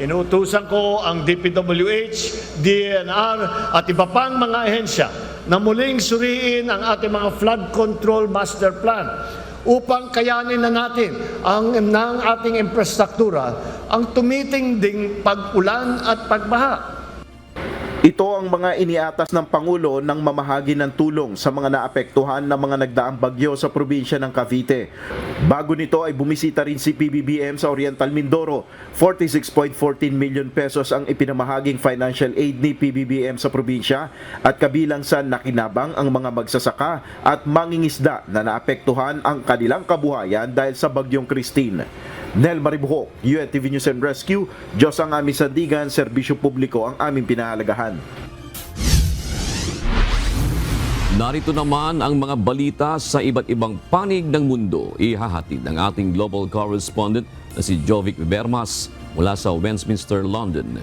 [SPEAKER 17] inuutusan ko ang DPWH, DENR at iba pang mga ahensya na muling suriin ang ating mga Flood Control Master Plan upang kayanin na natin ng ating infrastruktura ang tumitinding pag-ulan at pagbaha.
[SPEAKER 18] Ito ang mga iniatas ng Pangulo nang mamahagi ng tulong sa mga naapektuhan ng mga nagdaang bagyo sa probinsya ng Cavite. Bago nito ay bumisita rin si PBBM sa Oriental Mindoro. 46.14 million pesos ang ipinamahaging financial aid ni PBBM sa probinsya at kabilang sa nakinabang ang mga magsasaka at mangingisda na naapektuhan ang kanilang kabuhayan dahil sa bagyong Christine. Nel Maribuhok, UNTV News and Rescue. Diyos ang aming sandigan, serbisyo publiko ang aming pinahalagahan.
[SPEAKER 23] Narito naman ang mga balita sa iba't ibang panig ng mundo. Ihahatid ng ating global correspondent na si Jovic Bermas mula sa Westminster, London.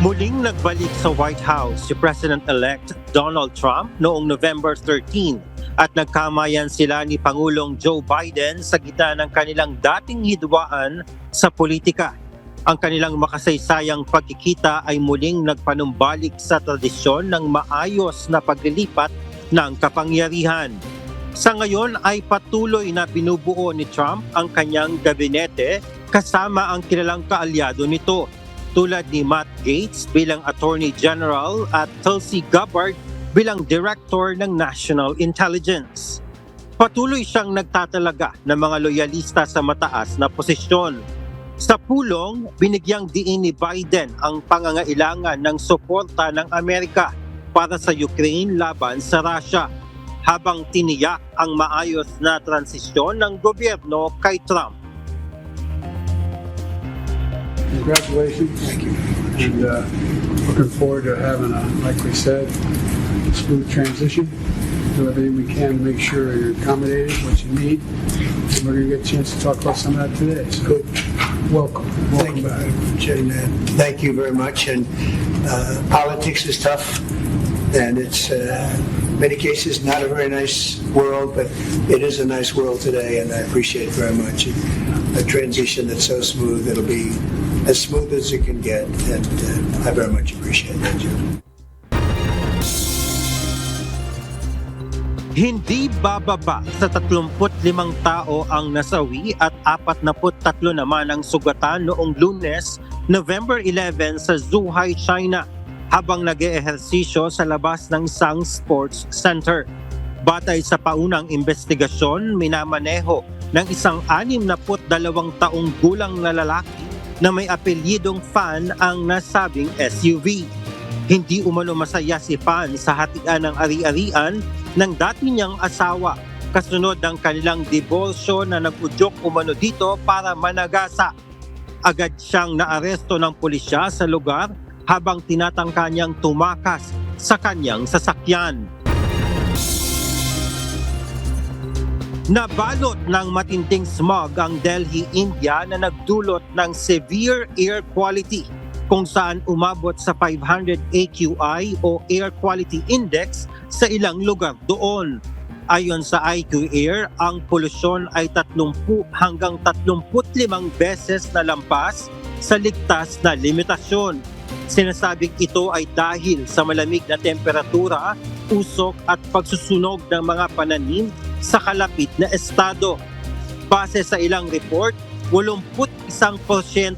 [SPEAKER 19] Muling nagbalik sa White House si President-elect Donald Trump noong November 13 at nagkamayan sila ni Pangulong Joe Biden sa gitna ng kanilang dating hidwaan sa politika. Ang kanilang makasaysayang pagkikita ay muling nagpanumbalik sa tradisyon ng maayos na paglilipat ng kapangyarihan. Sa ngayon ay patuloy na binubuo ni Trump ang kanyang gabinete kasama ang kilalang kaalyado nito, tulad ni Matt Gaetz bilang Attorney General at Tulsi Gabbard bilang Director ng National Intelligence. Patuloy siyang nagtatalaga ng mga loyalista sa mataas na posisyon. Sa pulong, binigyang diin ni Biden ang pangangailangan ng suporta ng Amerika para sa Ukraine laban sa Russia, habang tiniyak ang maayos na transisyon ng gobyerno kay Trump.
[SPEAKER 24] Congratulations. Thank you. And looking forward to having like we said, smooth transition. Do everything we can to make sure you're accommodated, what you need. And we're going to get a chance to talk about some of that today. So good. Welcome. Welcome back.
[SPEAKER 25] Thank you very much. And politics is tough. And it's, in many cases, not a very nice world, but it is a nice world today, and I appreciate it very much. A transition that's so smooth, it'll be as smooth as it can get, and I very much appreciate that, Jim.
[SPEAKER 19] Hindi bababa sa 35 tao ang nasawi at 43 naman ang sugatan noong Lunes, November 11 sa Zhuhai, China habang nag-eehersisyo sa labas ng isang sports center. Batay sa paunang investigasyon, minamaneho ng isang 62 taong gulang na lalaki na may apelyidong Fan ang nasabing SUV. Hindi umano masaya si Fan sa hatian ng ari-arian ng dati niyang asawa kasunod ng kanilang diborsyo na nag-udyok umano dito para managasa. Agad siyang naaresto ng pulisya sa lugar habang tinatangka niyang tumakas sa kanyang sasakyan. Nabalot ng matinding smog ang Delhi, India na nagdulot ng severe air quality kung saan umabot sa 500 AQI o Air Quality Index sa ilang lugar doon. Ayon sa IQ Air, ang polusyon ay 30 hanggang 35 beses na lampas sa ligtas na limitasyon. Sinasabing ito ay dahil sa malamig na temperatura, usok at pagsusunog ng mga pananim sa kalapit na estado. Base sa ilang report, 81%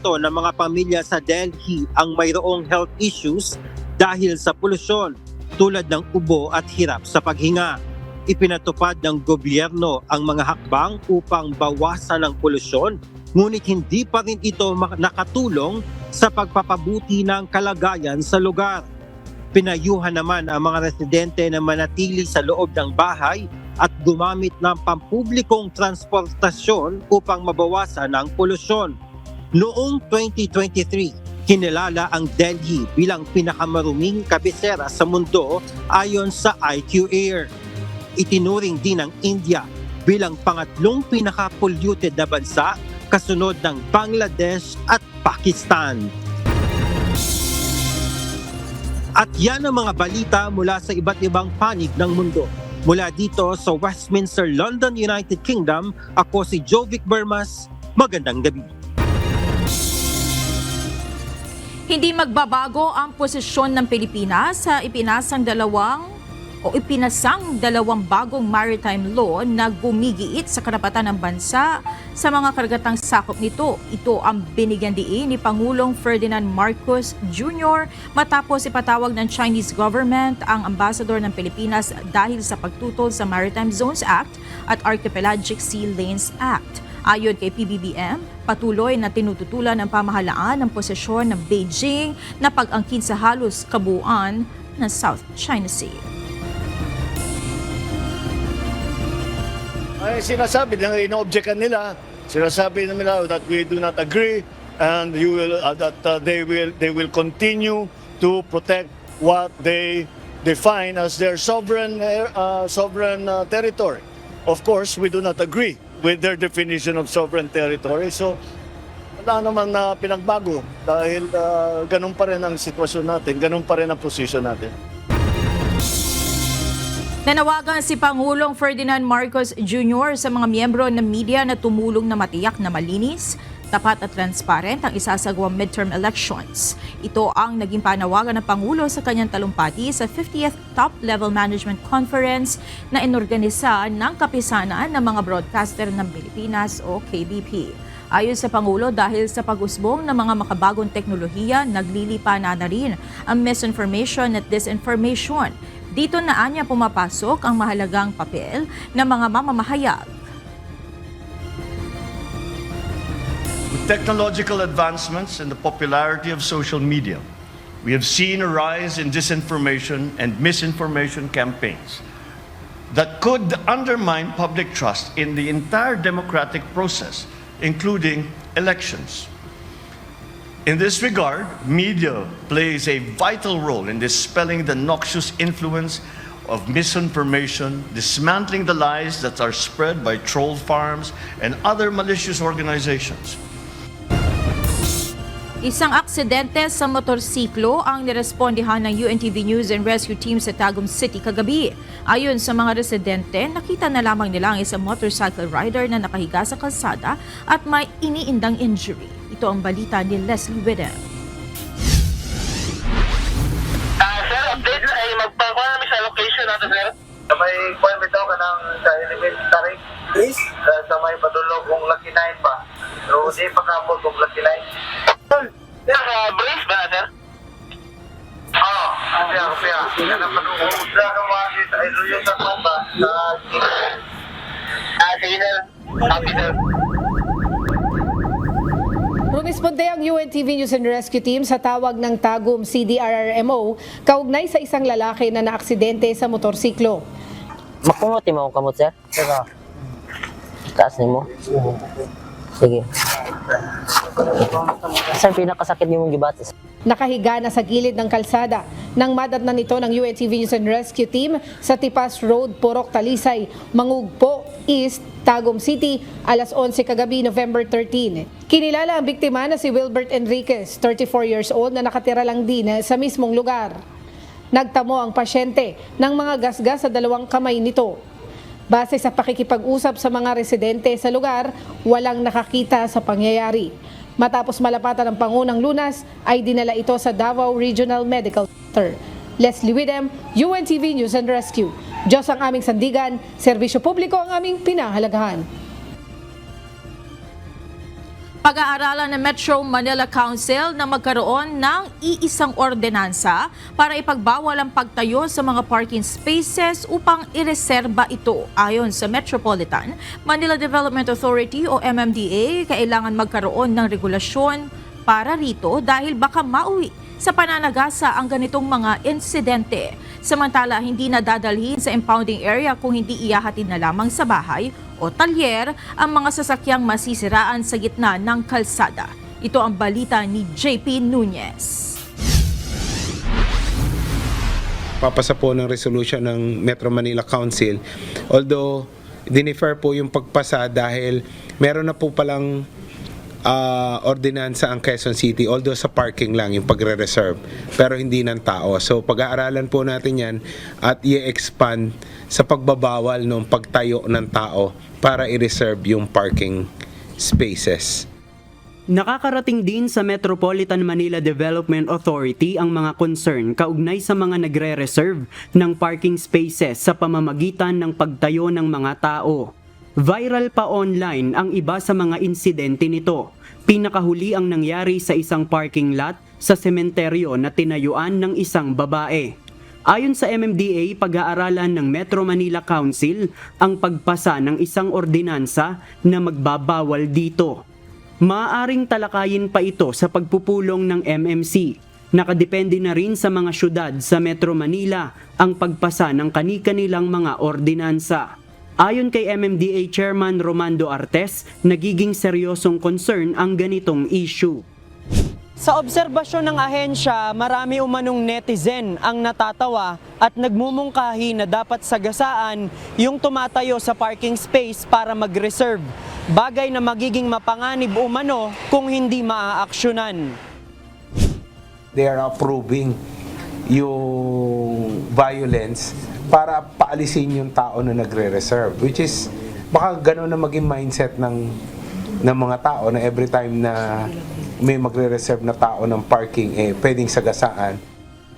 [SPEAKER 19] ng mga pamilya sa Delhi ang mayroong health issues dahil sa polusyon tulad ng ubo at hirap sa paghinga. Ipinatupad ng gobyerno ang mga hakbang upang bawasan ang polusyon, ngunit hindi pa rin ito nakatulong sa pagpapabuti ng kalagayan sa lugar. Pinayuhan naman ang mga residente na manatili sa loob ng bahay at gumamit ng pampublikong transportasyon upang mabawasan ang polusyon. Noong 2023, kinilala ang Delhi bilang pinakamaruming kabisera sa mundo ayon sa IQ Air. Itinuring din ng India bilang pangatlong pinaka-polluted na bansa kasunod ng Bangladesh at Pakistan. At yan ang mga balita mula sa iba't ibang panig ng mundo. Mula dito sa Westminster, London, United Kingdom, ako si Jovic Bermas. Magandang gabi.
[SPEAKER 14] Hindi magbabago ang posisyon ng Pilipinas sa ipinasang dalawang bagong maritime law na gumigiit sa karapatan ng bansa sa mga karagatang sakop nito. Ito ang binigyan diin ni Pangulong Ferdinand Marcos Jr. matapos ipatawag ng Chinese government ang ambassador ng Pilipinas dahil sa pagtutol sa Maritime Zones Act at Archipelagic Sea Lanes Act. Ayon kay PBBM, patuloy na tinututulan ng pamahalaan ang posisyon ng Beijing na pag-angkin sa halos kabuuan ng South China Sea.
[SPEAKER 17] Ay sinasabi na ino-objectan nila, sinasabi nila that we do not agree and they will continue to protect what they define as their sovereign territory. Of course, we do not agree with their definition of sovereign territory. So wala naman na pinagbago dahil ganun pa rin ang sitwasyon natin, ganun pa rin ang posisyon natin.
[SPEAKER 14] Nanawagan si Pangulong Ferdinand Marcos Jr. sa mga miyembro ng media na tumulong na matiyak na malinis, tapat at transparent ang isasagawang midterm elections. Ito ang naging panawagan ng Pangulo sa kanyang talumpati sa 50th Top-Level Management Conference na inorganisa ng kapisanan ng mga broadcaster ng Pilipinas o KBP. Ayon sa Pangulo, dahil sa pag-usbong ng mga makabagong teknolohiya, naglilipana na rin ang misinformation at disinformation. Dito na anya pumapasok ang mahalagang papel ng mga mamamahayag.
[SPEAKER 17] With technological advancements and the popularity of social media, we have seen a rise in disinformation and misinformation campaigns that could undermine public trust in the entire democratic process, including elections. In this regard, media plays a vital role in dispelling the noxious influence of misinformation, dismantling the lies that are spread by troll farms and other malicious organizations.
[SPEAKER 14] Isang aksidente sa motorsiklo ang nirespondihan ng UNTV News and Rescue Team sa Tagum City kagabi. Ayon sa mga residente, nakita na lamang nila ang isang motorcycle rider na nakahiga sa kalsada at may iniindang injury. Ito ang balita ni Leslie Widem.
[SPEAKER 7] Sir, update na ay magpakuha namin sa location natin, sir. May point bitaw ka ng sa elementary. Please? Sa may padulog kung Lucky 9 ba? Pero di pa kapot kung Lucky 9. Brace ba, sir? Oo, kaya. Kaya na padulog ka mga sa iluyo sa ba? Signal. Copy, sir.
[SPEAKER 9] Rumisponde ang UNTV News and Rescue Team sa tawag ng Tagum CDRRMO kaugnay sa isang lalaki na naaksidente sa motorsiklo.
[SPEAKER 11] Makunguti mo kamot, sir? Sir. Taas ni mo? Sige. Sir, pinakasakit niyo mong gibatis.
[SPEAKER 9] Nakahiga na sa gilid ng kalsada nang madatnan nito ng UNTV News and Rescue Team sa Tipas Road, Purok, Talisay, Mangugpo, East, Tagum City, alas 11 kagabi, November 13. Kinilala ang biktima na si Wilbert Enriquez, 34 years old, na nakatira lang din sa mismong lugar. Nagtamo ang pasyente ng mga gasgas sa dalawang kamay nito. Base sa pakikipag-usap sa mga residente sa lugar, walang nakakita sa pangyayari. Matapos malapatan ng pangunang Lunas, ay dinala ito sa Davao Regional Medical Center. Leslie Widem, UNTV News and Rescue. Diyos ang aming sandigan, serbisyo publiko ang aming pinahalagahan.
[SPEAKER 14] Pag-aaralan ng Metro Manila Council na magkaroon ng iisang ordinansa para ipagbawal ang pagtayo sa mga parking spaces upang ireserba ito. Ayon sa Metropolitan Manila Development Authority o MMDA, kailangan magkaroon ng regulasyon para rito dahil baka mauwi sa pananagasa ang ganitong mga insidente. Samantala, hindi na dadalhin sa impounding area kung hindi iyahatid na lamang sa bahay o talyer ang mga sasakyang masisiraan sa gitna ng kalsada. Ito ang balita ni JP Nunez.
[SPEAKER 21] Papasa po ng resolution ng Metro Manila Council. Although, dinifer po yung pagpasa dahil meron na po palang ordinansa ang Quezon City, although sa parking lang yung pagre-reserve, pero hindi ng tao. So pag-aaralan po natin yan at i-expand sa pagbabawal ng pagtayo ng tao para i-reserve yung parking spaces.
[SPEAKER 22] Nakakarating din sa Metropolitan Manila Development Authority ang mga concern kaugnay sa mga nagre-reserve ng parking spaces sa pamamagitan ng pagtayo ng mga tao. Viral pa online ang iba sa mga insidente nito. Pinakahuli ang nangyari sa isang parking lot sa sementeryo na tinayuan ng isang babae. Ayon sa MMDA, pag-aaralan ng Metro Manila Council ang pagpasa ng isang ordinansa na magbabawal dito. Maaaring talakayin pa ito sa pagpupulong ng MMC. Nakadepende na rin sa mga syudad sa Metro Manila ang pagpasa ng kani-kanilang mga ordinansa. Ayon kay MMDA Chairman Romando Artes, nagiging seryosong concern ang ganitong issue.
[SPEAKER 26] Sa obserbasyon ng ahensya, marami umanong netizen ang natatawa at nagmumungkahi na dapat sagasaan yung tumatayo sa parking space para mag-reserve. Bagay na magiging mapanganib umano kung hindi maaaksyonan.
[SPEAKER 21] They are approving yung violence para paalisin yung tao na nagre-reserve, which is baka gano'n na maging mindset ng mga tao na every time na may magre-reserve na tao ng parking, pwedeng sagasaan.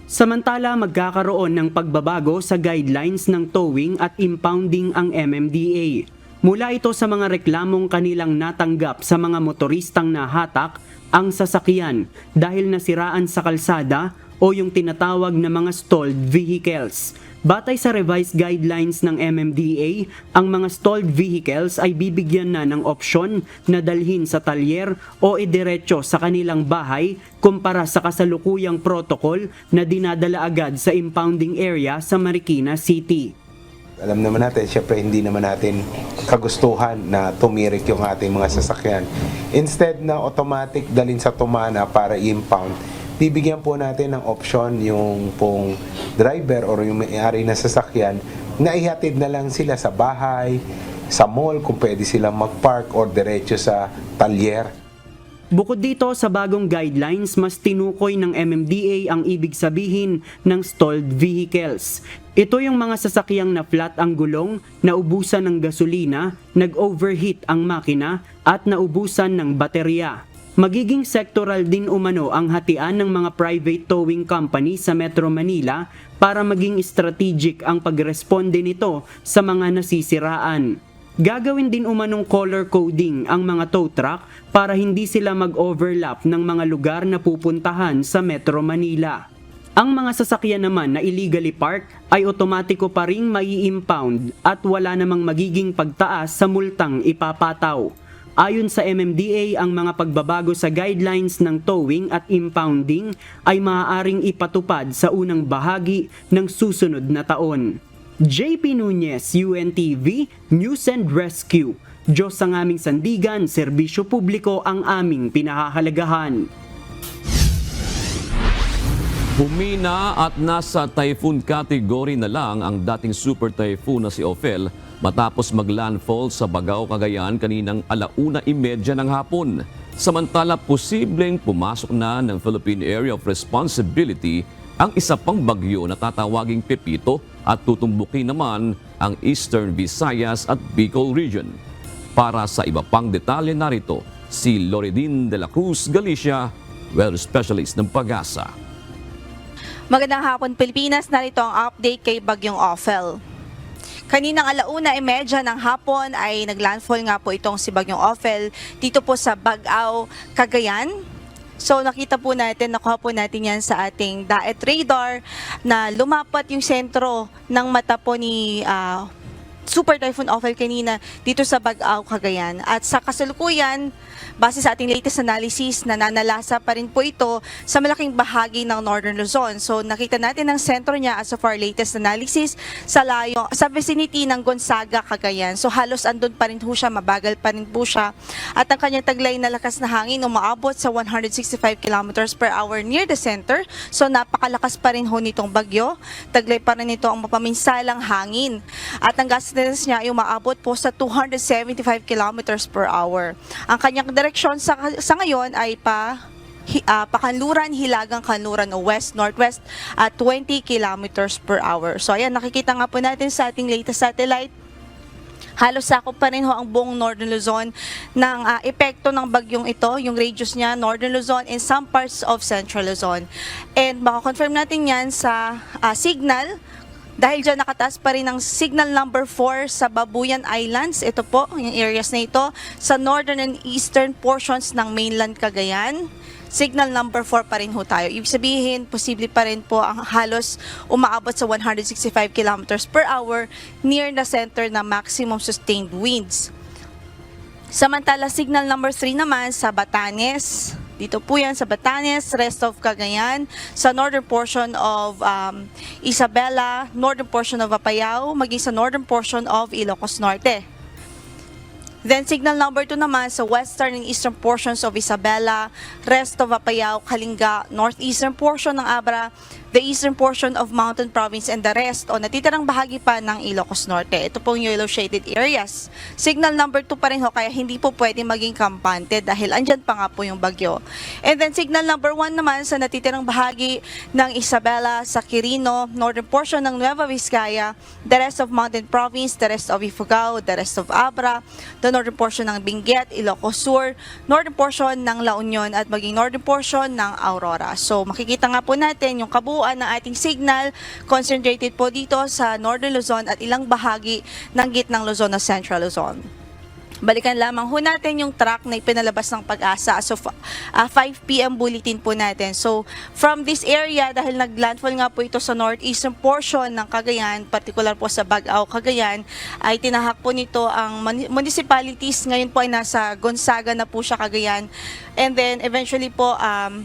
[SPEAKER 22] Samantala, magkakaroon ng pagbabago sa guidelines ng towing at impounding ang MMDA. Mula ito sa mga reklamong kanilang natanggap sa mga motoristang nahatak ang sasakyan dahil nasiraan sa kalsada o yung tinatawag na mga stalled vehicles. Batay sa revised guidelines ng MMDA, ang mga stalled vehicles ay bibigyan na ng opsyon na dalhin sa talyer o idiretso sa kanilang bahay kumpara sa kasalukuyang protocol na dinadala agad sa impounding area sa Marikina City.
[SPEAKER 21] Alam naman natin, syempre hindi naman natin kagustuhan na tumirik yung ating mga sasakyan. Instead na automatic dalhin sa tumana para i-impound, bibigyan po natin ng option yung pong driver or yung may-ari na sasakyan na ihatid na lang sila sa bahay, sa mall kung pwede silang mag-park or diretso sa talyer.
[SPEAKER 22] Bukod dito sa bagong guidelines, mas tinukoy ng MMDA ang ibig sabihin ng stalled vehicles. Ito yung mga sasakyang na flat ang gulong, naubusan ng gasolina, nag-overheat ang makina at naubusan ng baterya. Magiging sektoral din umano ang hatian ng mga private towing company sa Metro Manila para maging strategic ang pagresponde nito sa mga nasisiraan. Gagawin din umanong color coding ang mga tow truck para hindi sila mag-overlap ng mga lugar na pupuntahan sa Metro Manila. Ang mga sasakyan naman na illegally park ay otomatiko pa ring mai-impound at wala namang magiging pagtaas sa multang ipapataw. Ayon sa MMDA, ang mga pagbabago sa guidelines ng towing at impounding ay maaaring ipatupad sa unang bahagi ng susunod na taon. JP Nunez, UNTV, News and Rescue. Diyos ang aming sandigan, serbisyo publiko ang aming pinahahalagahan.
[SPEAKER 23] Humina at nasa typhoon category na lang ang dating super typhoon na si Ophel matapos maglandfall sa Bagao, Cagayan kaninang 1:30 ng hapon. Samantala, posibleng pumasok na ng Philippine Area of Responsibility ang isa pang bagyo na tatawaging Pepito at tutumbukin naman ang Eastern Visayas at Bicol region. Para sa iba pang detalye narito, si Loredin de la Cruz Galicia, weather specialist ng Pag-asa.
[SPEAKER 1] Magandang hapon Pilipinas, narito ang update kay Bagyong Ophel. Kaninang 1:30 ng hapon ay naglandfall nga po itong si Bagyong Ophel dito po sa Bagao, Cagayan. So nakita po natin, nakuha po natin yan sa ating DAET radar na lumapat yung sentro ng mata po ni Super Typhoon Ophel kanina dito sa Bagao, Cagayan. At sa kasalukuyan, base sa ating latest analysis, nananalasa pa rin po ito sa malaking bahagi ng Northern Luzon. So nakita natin ang sentro niya as of our latest analysis sa vicinity ng Gonzaga, Cagayan. So halos andun pa rin po siya, mabagal pa rin po siya. At ang kanyang taglay na lakas na hangin umaabot sa 165 kilometers per hour near the center. So napakalakas pa rin ho nitong bagyo. Taglay pa rin ito ang mapaminsalang hangin. At ang gust niya ay umaabot po sa 275 kilometers per hour. Ang kanyang direksyon sa ngayon ay pakanluran, hilagang kanluran o west-northwest at 20 kilometers per hour. So ayan, nakikita nga po natin sa ating latest satellite. Halos sakop pa rin ho ang buong Northern Luzon ng epekto ng bagyong ito, yung radius niya, Northern Luzon and some parts of Central Luzon. And makakonfirm natin yan sa signal. Dahil dyan nakataas pa rin ang signal number 4 sa Babuyan Islands. Ito po, yung areas na ito, sa northern and eastern portions ng mainland Cagayan. Signal number 4 pa rin ho tayo. Ibig sabihin, posible pa rin po ang halos umaabot sa 165 kilometers per hour near the center na maximum sustained winds. Samantala, signal number 3 naman sa Batanes. Dito po yan sa Batanes, rest of Cagayan, sa northern portion of Isabela, northern portion of Apayao, maging sa northern portion of Ilocos Norte. Then signal number 2 naman sa western and eastern portions of Isabela, rest of Apayao, Kalinga, northeastern portion ng Abra, the eastern portion of Mountain Province and the rest o natitirang bahagi pa ng Ilocos Norte. Ito pong yellow shaded areas. Signal number 2 pa rin ho, kaya hindi po pwede maging kampante dahil andyan pa nga po yung bagyo. And then signal number 1 naman sa natitirang bahagi ng Isabela, sa Quirino, northern portion ng Nueva Vizcaya, the rest of Mountain Province, the rest of Ifugao, the rest of Abra, the northern portion ng Benguet, Ilocos Sur, northern portion ng La Union at maging northern portion ng Aurora. So makikita nga po natin yung kabuuan ng ating signal concentrated po dito sa Northern Luzon at ilang bahagi ng gitnang Luzon at Central Luzon. Balikan lamang ho natin yung track na ipinalabas ng Pag-asa as of 5 p.m. bulletin po natin. So, from this area, dahil naglandfall nga po ito sa northeastern portion ng Cagayan, particular po sa Bagao, Cagayan, ay tinahak po nito ang municipalities. Ngayon po ay nasa Gonzaga na po siya, Cagayan. And then, eventually po,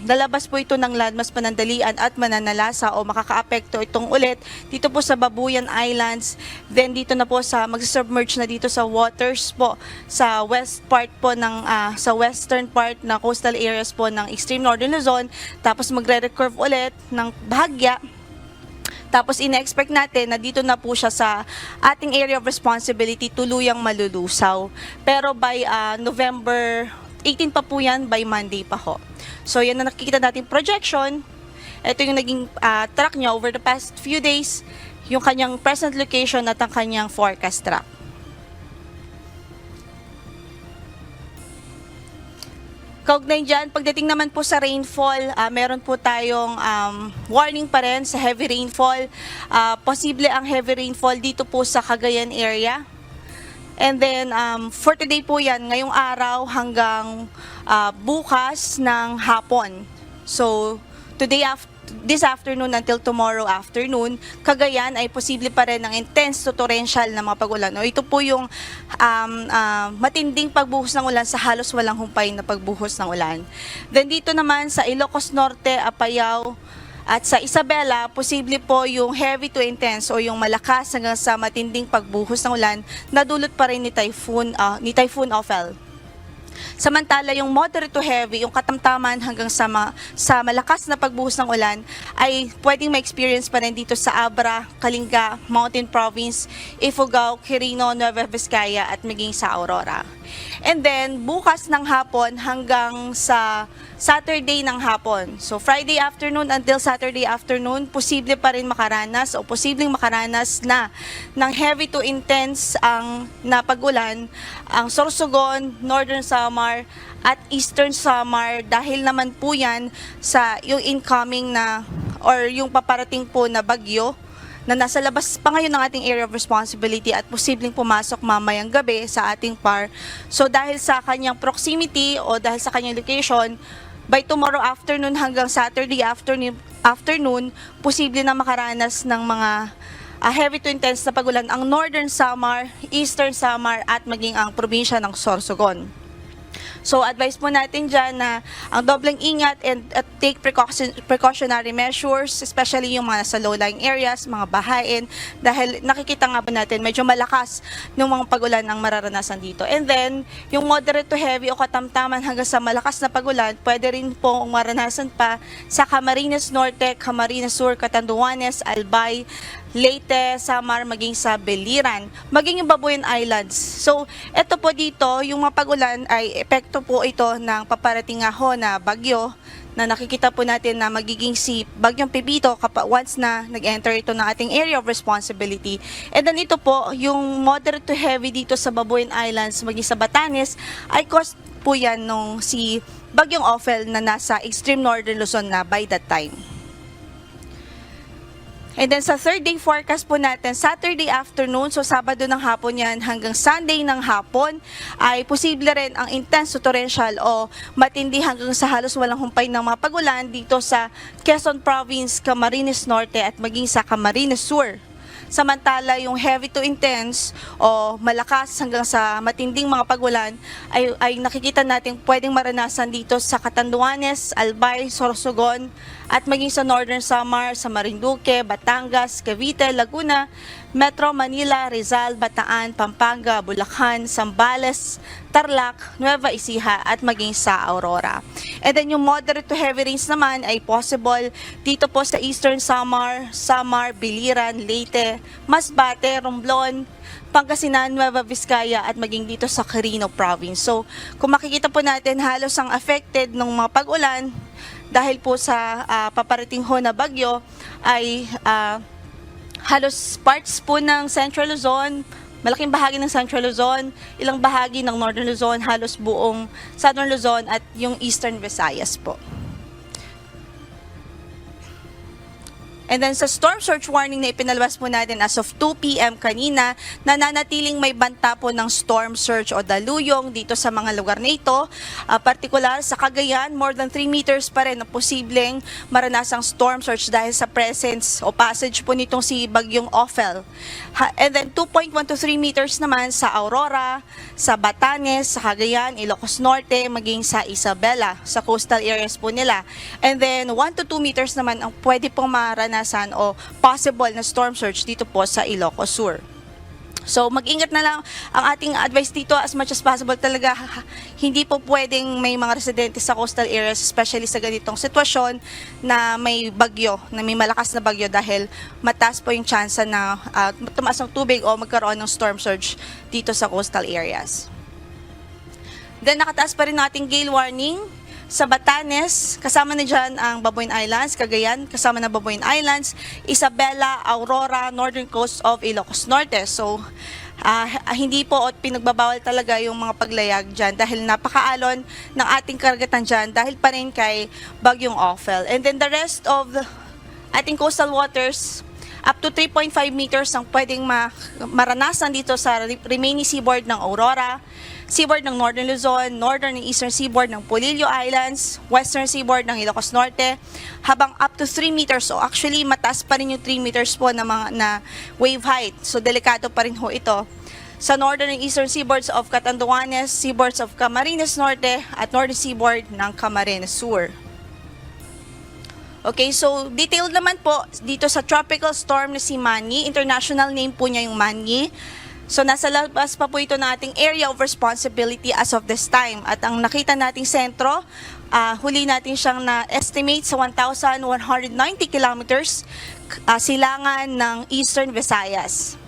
[SPEAKER 1] lalabas po ito ng landmass Panandalian at Mananalasa o makakaapekto itong ulit dito po sa Babuyan Islands. Then, dito na po sa magsubmerge na dito sa waters po sa west part po ng sa western part na coastal areas po ng extreme northern Luzon, tapos magre-recurve ulit ng bahagya. Tapos ina-expect natin na dito na po siya sa ating area of responsibility tuluyang malulusaw. Pero by November 18 pa po yan, by Monday pa ho. So yan na nakikita natin projection. Ito yung naging track niya over the past few days, yung kanyang present location at ang kanyang forecast track. Kaugnay dyan, pagdating naman po sa rainfall, meron po tayong warning pa rin sa heavy rainfall. Posible ang heavy rainfall dito po sa Cagayan area. And then, for today po yan, ngayong araw hanggang bukas ng hapon. So, this afternoon until tomorrow afternoon, Cagayan ay posible pa rin ng intense to torrential na mga pag-ulan. O, ito po yung matinding pagbuhos ng ulan sa halos walang humpay na pagbuhos ng ulan. Then dito naman sa Ilocos Norte, Apayao, at sa Isabela, posible po yung heavy to intense o yung malakas hanggang sa matinding pagbuhos ng ulan na dulot pa rin ni Typhoon Ophel. Samantala, yung moderate to heavy, yung katamtaman hanggang sa malakas na pagbuhos ng ulan ay pwedeng ma-experience pa rin dito sa Abra, Kalinga, Mountain Province, Ifugao, Quirino, Nueva Vizcaya at maging sa Aurora. And then, bukas ng hapon hanggang sa Saturday ng hapon. So, Friday afternoon until Saturday afternoon, posible pa rin makaranas o posibleng makaranas na ng heavy to intense ang napag-ulan ang Sorsogon, Northern Samar at Eastern Samar dahil naman po yan sa yung incoming na or yung paparating po na bagyo na nasa labas pa ngayon ng ating area of responsibility at posibleng pumasok mamayang gabi sa ating PAR. So dahil sa kanyang proximity o dahil sa kanyang location, by tomorrow afternoon hanggang Saturday afternoon, posible na makaranas ng mga heavy to intense na pagulan ang Northern Samar, Eastern Samar at maging ang probinsya ng Sorsogon. So, advice po natin dyan na ang dobleng ingat and take precautionary measures, especially yung mga sa low-lying areas, mga bahain, dahil nakikita nga po natin medyo malakas ng mga pagulan ang mararanasan dito. And then, yung moderate to heavy o katamtaman hanggang sa malakas na pagulan, pwede rin pong maranasan pa sa Camarines Norte, Camarines Sur, Catanduanes, Albay, Leyte, Samar, maging sa Beliran, maging yung Babuyan Islands. So, eto po dito, yung mga pagulan ay epekto po ito ng paparating nga ho na bagyo na nakikita po natin na magiging si Bagyong Pepito once na nag-enter ito ng ating area of responsibility. And then ito po, yung moderate to heavy dito sa Babuyan Islands, maging sa Batanes, ay caused po yan nung si Bagyong Ophel na nasa extreme northern Luzon na by that time. And then sa third day forecast po natin, Saturday afternoon, so Sabado ng hapon yan hanggang Sunday ng hapon, ay posible rin ang intense to torrential o matindi hanggang sa halos walang humpay ng mga pagulan dito sa Quezon Province, Camarines Norte at maging sa Camarines Sur. Samantala, yung heavy to intense o malakas hanggang sa matinding mga pagulan ay nakikita natin pwedeng maranasan dito sa Catanduanes, Albay, Sorsogon at maging sa Northern Samar, sa Marinduque, Batangas, Cavite, Laguna, Metro Manila, Rizal, Bataan, Pampanga, Bulacan, Zambales, Tarlac, Nueva Ecija at maging sa Aurora. And then yung moderate to heavy rains naman ay possible dito po sa Eastern Samar, Biliran, Leyte, Masbate, Romblon, Pangasinan, Nueva Vizcaya at maging dito sa Quirino Province. So kung makikita po natin halos ang affected ng mga pag-ulan dahil po sa paparating ho na bagyo ay halos parts po ng Central Luzon, malaking bahagi ng Central Luzon, ilang bahagi ng Northern Luzon, halos buong Southern Luzon at yung Eastern Visayas po. And then sa storm surge warning na ipinalabas po natin as of 2 p.m. kanina, nananatiling may banta po ng storm surge o daluyong dito sa mga lugar na ito. Partikular sa Cagayan, more than 3 meters pa rin na posibleng maranasang storm surge dahil sa presence o passage po nitong si Bagyong Ophel. And then 2.1 to 3 meters naman sa Aurora, sa Batanes, sa Cagayan, Ilocos Norte, maging sa Isabela, sa coastal areas po nila. And then 1 to 2 meters naman ang pwede pong maranasan o possible na storm surge dito po sa Ilocos Sur. So mag-ingat na lang ang ating advice dito as much as possible talaga. Hindi po pwedeng may mga residente sa coastal areas, especially sa ganitong sitwasyon na may bagyo, na may malakas na bagyo dahil mataas po yung chance na tumaas ng tubig o magkaroon ng storm surge dito sa coastal areas. Then nakataas pa rin nating gale warning sa Batanes, kasama na dyan ang Babuyan Islands, Cagayan, kasama na Babuyan Islands, Isabela, Aurora, northern coast of Ilocos Norte. So, Hindi po pinagbabawal talaga yung mga paglayag dyan dahil napakaalon ng ating karagatan dyan dahil pa rin kay bagyong Ophel. And then the rest of the ating coastal waters, up to 3.5 meters ang pwedeng maranasan dito sa remaining seaboard ng Aurora, seaboard ng Northern Luzon, Northern and Eastern seaboard ng Polillo Islands, Western seaboard ng Ilocos Norte, habang up to 3 meters. So actually, mataas pa rin yung 3 meters po na wave height. So delikado pa rin ho ito. Sa Northern and Eastern seaboards of Catanduanes, seaboards of Camarines Norte, at Northern seaboard ng Camarines Sur. Okay, so detailed naman po dito sa tropical storm na si Manny. International name po niya yung Manny. So nasa labas pa po ito ng ating area of responsibility as of this time. At ang nakita nating sentro, huli natin siyang na-estimate sa 1,190 kilometers silangan ng Eastern Visayas.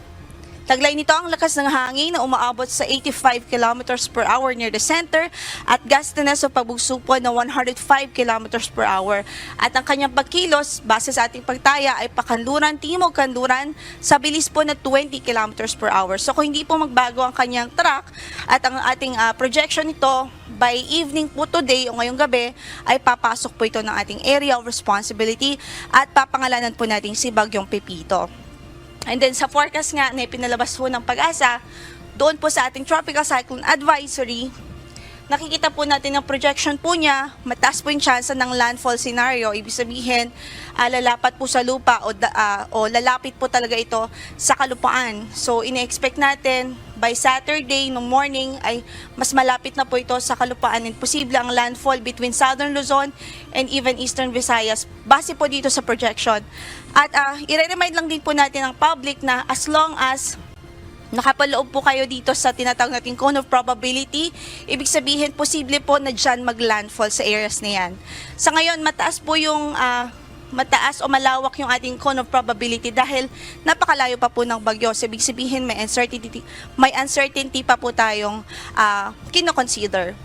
[SPEAKER 1] Taglay nito ang lakas ng hangin na umaabot sa 85 kilometers per hour near the center at gust na sa pagbugso po na 105 kilometers per hour. At ang kanyang pagkilos, base sa ating pagtaya, ay pakanluran, timog kanluran sa bilis po na 20 kilometers per hour. So kung hindi po magbago ang kanyang track at ang ating projection nito, by evening po today o ngayong gabi, ay papasok po ito ng ating area of responsibility at papangalanan po natin si Bagyong Pepito. And then sa forecast nga na pinalabas po ng Pag-asa, doon po sa ating Tropical Cyclone Advisory, nakikita po natin ang projection po niya, mataas po yung chance ng landfall scenario. Ibig sabihin, lalapat po sa lupa o lalapit po talaga ito sa kalupaan. So ine-expect natin by Saturday no morning ay mas malapit na po ito sa kalupaan and posible ang landfall between Southern Luzon and even Eastern Visayas base po dito sa projection. At i-remind lang din po natin ang public na as long as nakapaloob po kayo dito sa tinatawag natin cone of probability, ibig sabihin posible po na dyan mag-landfall sa areas na yan. Sa ngayon, mataas po yung mataas o malawak yung ating cone of probability dahil napakalayo pa po ng bagyo. So, ibig sabihin may uncertainty pa po tayong kino-consider.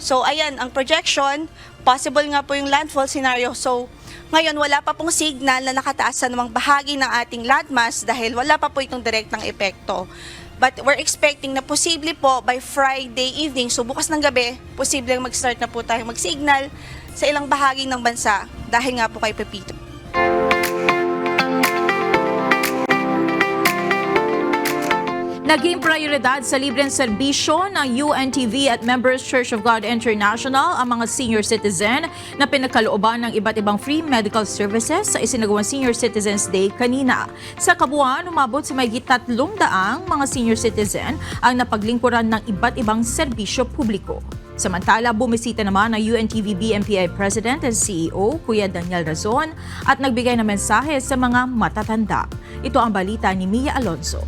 [SPEAKER 1] So ayan, ang projection, possible nga po yung landfall scenario. So ngayon, wala pa pong signal na nakataas sa namang bahagi ng ating landmass dahil wala pa po itong direktang epekto. But we're expecting na posible po by Friday evening, so bukas ng gabi, posible mag-start na po tayo mag-signal sa ilang bahagi ng bansa dahil nga po kay Pepito.
[SPEAKER 14] Naging prioridad sa libreng serbisyo ng UNTV at Members Church of God International ang mga senior citizen na pinagkalooban ng iba't ibang free medical services sa isinagawang Senior Citizens Day kanina. Sa kabuuan, umabot sa mahigit 300 mga senior citizen ang napaglingkuran ng iba't ibang serbisyo publiko. Samantala, bumisita naman ng UNTV BMPI President and CEO, Kuya Daniel Razon, at nagbigay ng mensahe sa mga matatanda. Ito ang balita ni Mia Alonso.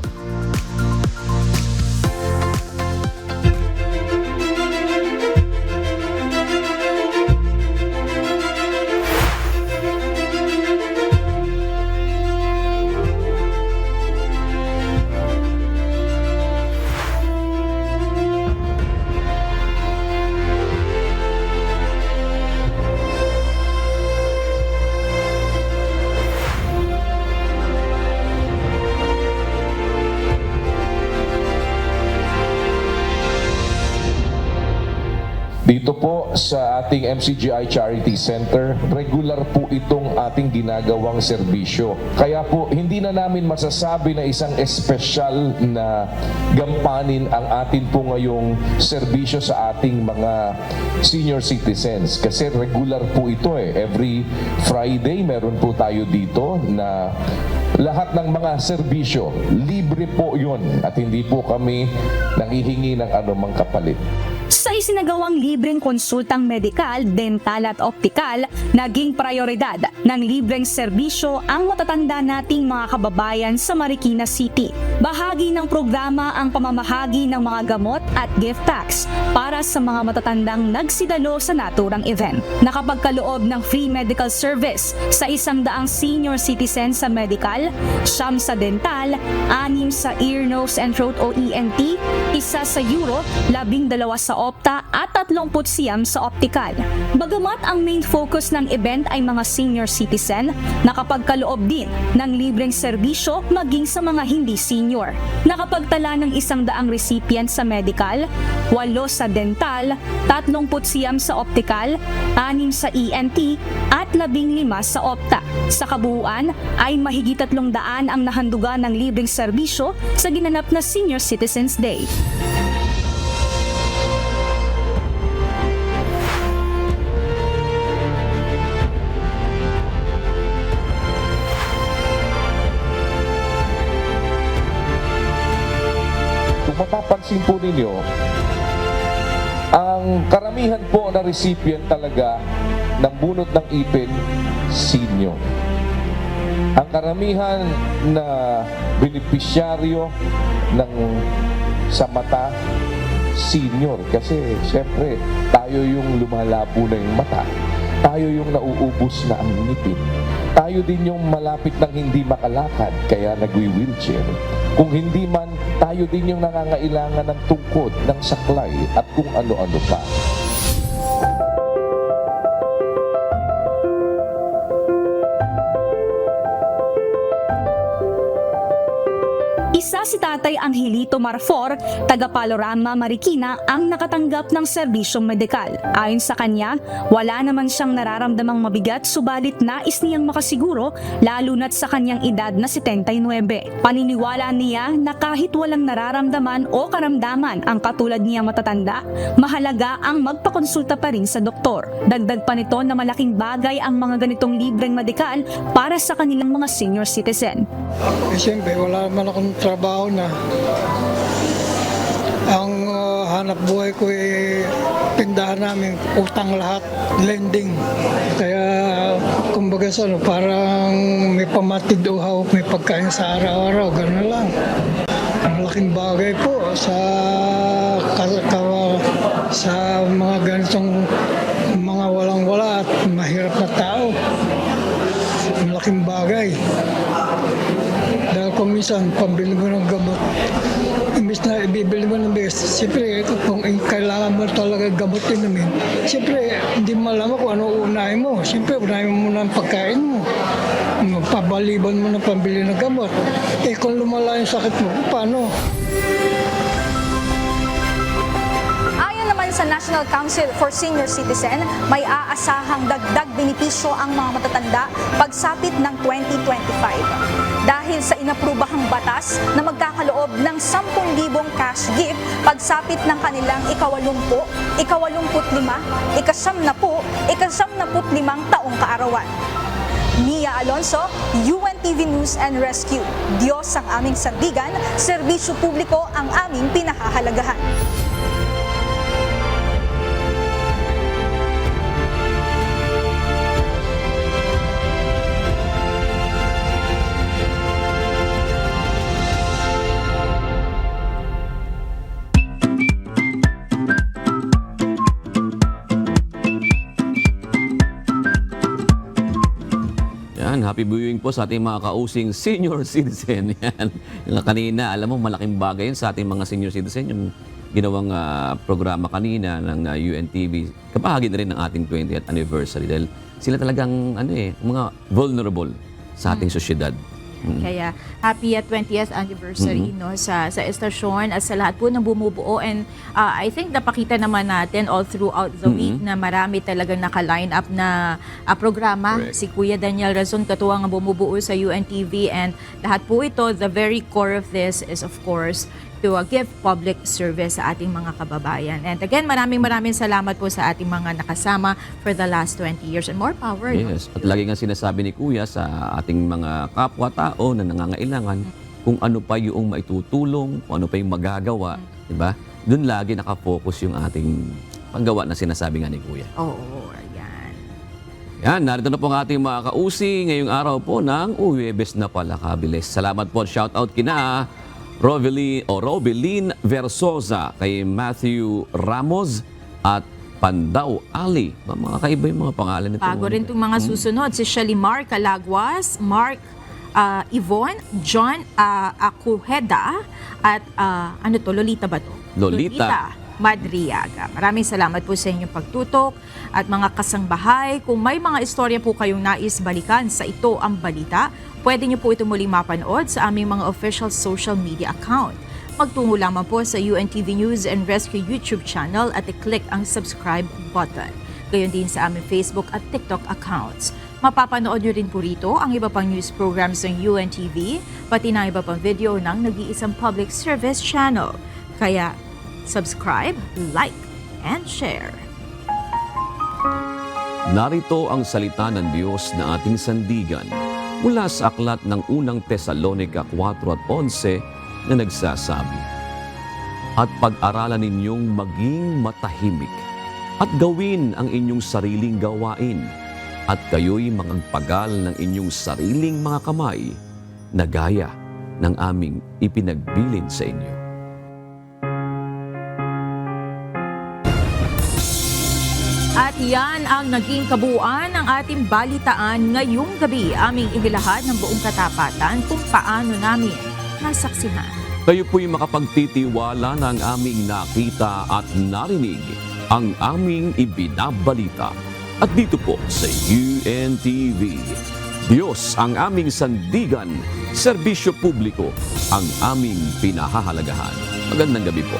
[SPEAKER 2] Dito po sa ating MCGI Charity Center, regular po itong ating ginagawang serbisyo. Kaya po hindi na namin masasabi na isang espesyal na gampanin ang atin po ngayong serbisyo sa ating mga senior citizens. Kasi regular po ito Every Friday meron po tayo dito na lahat ng mga serbisyo, libre po yun at hindi po kami nanghihingi ng anumang kapalit.
[SPEAKER 3] Sa isinagawang libreng konsultang medikal, dental at optikal, naging prioridad ng libreng serbisyo ang matatanda nating mga kababayan sa Marikina City. Bahagi ng programa ang pamamahagi ng mga gamot at gift packs para sa mga matatandang nagsidalo sa naturang event. Nakapagkaloob ng free medical service sa 100 senior citizens sa medical, 9 sa dental, 6 sa ear, nose and throat o ENT, 1 sa Euro, 12 sa Opta denta at 30 siyam sa optical. Bagamat ang main focus ng event ay mga senior citizen, nakapagkaloob din ng libreng serbisyo maging sa mga hindi senior. Nakapagtala ng 100 recipient sa medical, 8 sa dental, 30 siyam sa optical, 6 sa ENT at 15 sa opta. Sa kabuuan ay mahigit 300 ang nahandugan ng libreng serbisyo sa ginanap na Senior Citizens Day.
[SPEAKER 2] Kung mapapansin po ninyo, ang karamihan po na recipient talaga ng bunot ng ipin, senior. Ang karamihan na benepisyaryo ng sa mata, senior. Kasi siyempre, tayo yung lumalabo na yung mata. Tayo yung nauubos na ang ngipin. Tayo din yung malapit ng hindi makalakad, kaya nagwi-wheelchair. Kung hindi man, tayo din yung nangangailangan ng tungkod, ng saklay, at kung ano-ano pa.
[SPEAKER 3] Isa si Tatay Angelito Marfor, taga Palorama, Marikina, ang nakatanggap ng serbisyong medikal. Ayon sa kanya, wala naman siyang nararamdamang mabigat subalit nais niyang makasiguro lalo na't sa kanyang edad na 79. Paniniwala niya na kahit walang nararamdaman o karamdaman ang katulad niyang matatanda, mahalaga ang magpakonsulta pa rin sa doktor. Dagdag pa nito na malaking bagay ang mga ganitong libreng medikal para sa kanilang mga senior citizen.
[SPEAKER 24] Siyempre, wala naman akong trabaho na. Ang hanap buhay ko tindahan namin, utang lahat, lending. Kaya, kumbaga parang may pamatid uhaw, may pagkain sa araw-araw, gano'n lang. Malaking bagay po sa mga ganitong mga walang-wala at mahirap na tao. Malaking bagay. Dahil kung minsan, pambili mo ng gamot, imbis na ibibili mo ng best, siyempre, kung kailangan mo talaga gamot inumin, siyempre, hindi mo alam kung ano uunahin mo. Siyempre, unahin mo muna ang pagkain mo. Pabaliban mo ng pambili ng gamot. Kung lumala yung sakit mo, paano?
[SPEAKER 1] Sa National Council for Senior Citizen, may aasahang dagdag benepisyo ang mga matatanda pagsapit ng 2025. Dahil sa inaprubahang batas na magkakaloob ng 10,000 cash gift pagsapit ng kanilang ika-80, ika-85, ika-75 taong kaarawan. Mia Alonso, UNTV News and Rescue. Diyos ang aming sandigan, serbisyo publiko ang aming pinahahalagahan.
[SPEAKER 23] Happy viewing po sa ating mga kausing senior citizen. Yan. Yung kanina, alam mo, malaking bagay yun sa ating mga senior citizen. Yung ginawang programa kanina ng UNTV. Kapahagi na rin ng ating 20th anniversary dahil sila talagang mga vulnerable sa ating sosyedad.
[SPEAKER 14] Kaya happy 20th anniversary no sa estasyon at sa lahat po ng bumubuo, and I think napakita naman natin all throughout the week na marami talagang naka-line up na programa.
[SPEAKER 23] Correct.
[SPEAKER 14] Si Kuya Daniel Razon katuwang ang bumubuo sa UNTV, and lahat po ito, the very core of this is of course to give public service sa ating mga kababayan. And again, maraming salamat po sa ating mga nakasama for the last 20 years, and more power.
[SPEAKER 23] Yes, at lagi nga sinasabi ni Kuya sa ating mga kapwa-tao na nangangailangan kung ano pa yung maitutulong, kung ano pa yung magagawa, di ba? Doon lagi nakafocus yung ating paggawa na sinasabi nga ni Kuya.
[SPEAKER 14] Oo, ayan.
[SPEAKER 23] Yan, narito na po ang ating mga kausi ngayong araw po ng Huwebes na pala kabilis. Salamat po, shout out kina Robeline Versosa, kay Matthew Ramos at Pandaw Ali. Mga kaiba yung mga pangalan nito.
[SPEAKER 14] Bago rin itong mga susunod, si Shalimar Calagwas, Mark Yvonne, John Akuheda, at Lolita ba to?
[SPEAKER 23] Lolita
[SPEAKER 14] Madriaga. Maraming salamat po sa inyong pagtutok at mga kasangbahay. Kung may mga istorya po kayong nais balikan sa Ito ang Balita, pwede niyo po ito muling mapanood sa aming mga official social media account. Magtungo lamang po sa UNTV News and Rescue YouTube channel at i-click ang subscribe button. Gayon din sa aming Facebook at TikTok accounts. Mapapanood nyo rin po rito ang iba pang news programs ng UNTV, pati na iba pang video ng nag-iisang public service channel. Kaya subscribe, like, and share.
[SPEAKER 23] Narito ang salita ng Diyos na ating sandigan mula sa aklat ng unang Tesalonica 4:11 na nagsasabi, "At pag-aralan ninyong maging matahimik at gawin ang inyong sariling gawain at kayo'y magpagal ng inyong sariling mga kamay na gaya ng aming ipinagbilin sa inyo."
[SPEAKER 14] At yan ang naging kabuuan ng ating balitaan ngayong gabi. Aming inilahad ng buong katapatan kung paano namin nasaksihan.
[SPEAKER 23] Kayo po'y makapagtitiwala ng aming nakita at narinig, ang aming ibinabalita. At dito po sa UNTV, Diyos ang aming sandigan, serbisyo publiko ang aming pinahahalagahan. Magandang gabi po.